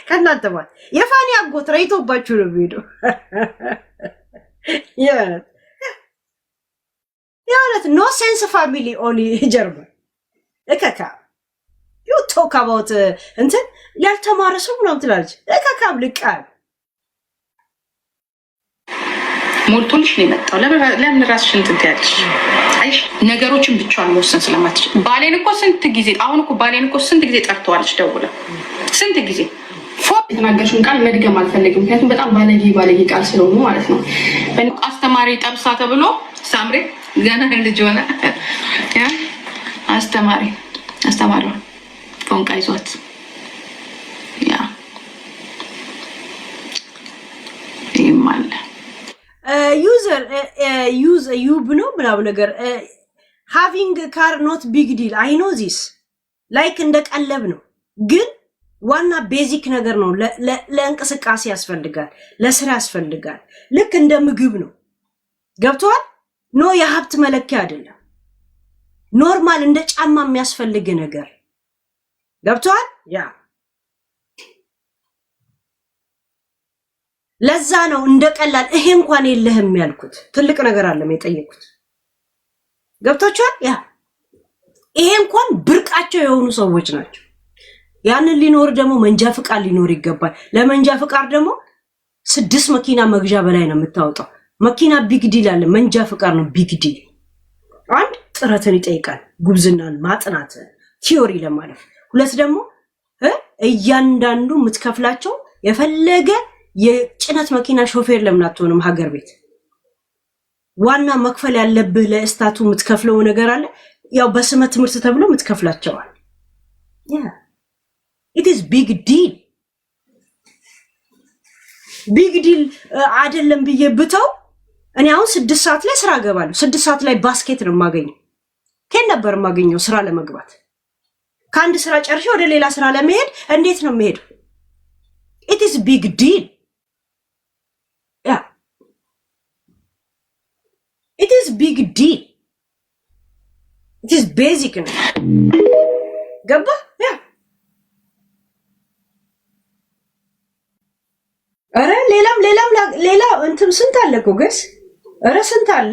Speaker 2: ከእናንተ ማለት የፋኒ አጎት ረይቶባችሁ ነው የሚሄደው። የእውነት ኖ ሴንስ ፋሚሊ ኦንሊ ጀርመን እከካ ዩ ቶክ አባውት እንትን ያልተማረ ሰው ምናምን ትላለች። እከካም ልቃል
Speaker 1: ሞልቶልሽ ነው የመጣው። ለምን ራስሽን እንትን ትያለሽ? አይሽ ነገሮችን ብቻዋን መወሰን ስለማትችል ባሌን እኮ ስንት ጊዜ ስንት ጊዜ ጠርተዋለች ደውላ ስንት ጊዜ የተናገርሽውን ቃል መድገም አልፈልግም። ምክንያቱም በጣም ባለጌ ቃል ስለሆኑ ማለት ነው። አስተማሪ ጠብሳ ተብሎ ሳምሬ ገና ልጅ ሆነ አስተማሪዋ ፎንቃ ይዟት ይህም አለ
Speaker 2: ዩ ብሎ ምናምን ነገር ሃቪንግ ካር ኖት ቢግ ዲል አይ ኖ ዚስ ላይክ እንደ ቀለብ ነው፣ ግን ዋና ቤዚክ ነገር ነው። ለእንቅስቃሴ ያስፈልጋል፣ ለስራ ያስፈልጋል። ልክ እንደ ምግብ ነው። ገብቷል? ኖ የሀብት መለኪያ አይደለም። ኖርማል እንደ ጫማ የሚያስፈልግ ነገር ገብቷል? ያ ለዛ ነው እንደ ቀላል ይሄ እንኳን የለህም ያልኩት። ትልቅ ነገር አለም የጠየቁት። ገብቷችኋል? ያ ይሄ እንኳን ብርቃቸው የሆኑ ሰዎች ናቸው። ያንን ሊኖር ደግሞ መንጃ ፍቃድ ሊኖር ይገባል። ለመንጃ ፍቃድ ደግሞ 6 መኪና መግዣ በላይ ነው የምታወጣው። መኪና ቢግ ዲል አለ፣ መንጃ ፍቃድ ነው ቢግ ዲል። አንድ ጥረትን ይጠይቃል፣ ጉብዝናን ማጥናት፣ ቲዮሪ ለማለፍ። ሁለት ደግሞ እያንዳንዱ የምትከፍላቸው የፈለገ የጭነት መኪና ሾፌር ለምን አትሆንም? ሀገር ቤት ዋና መክፈል ያለብህ ለእስታቱ የምትከፍለው ነገር አለ። ያው በስመ ትምህርት ተብሎ የምትከፍላቸዋል። it is big deal ቢግ ዲል አይደለም ብዬ ብተው እኔ አሁን 6 ሰዓት ላይ ስራ ገባለሁ። 6 ሰዓት ላይ ባስኬት ነው የማገኘው። ከን ነበር የማገኘው ስራ ለመግባት። ከአንድ ስራ ጨርሼ ወደ ሌላ ስራ ለመሄድ እንዴት ነው የምሄደው? it is big deal it is big deal it is basic ነው። ገባ? አረ ሌላ እንትን ስንት አለ እኮ ገስ አረ ስንት አለ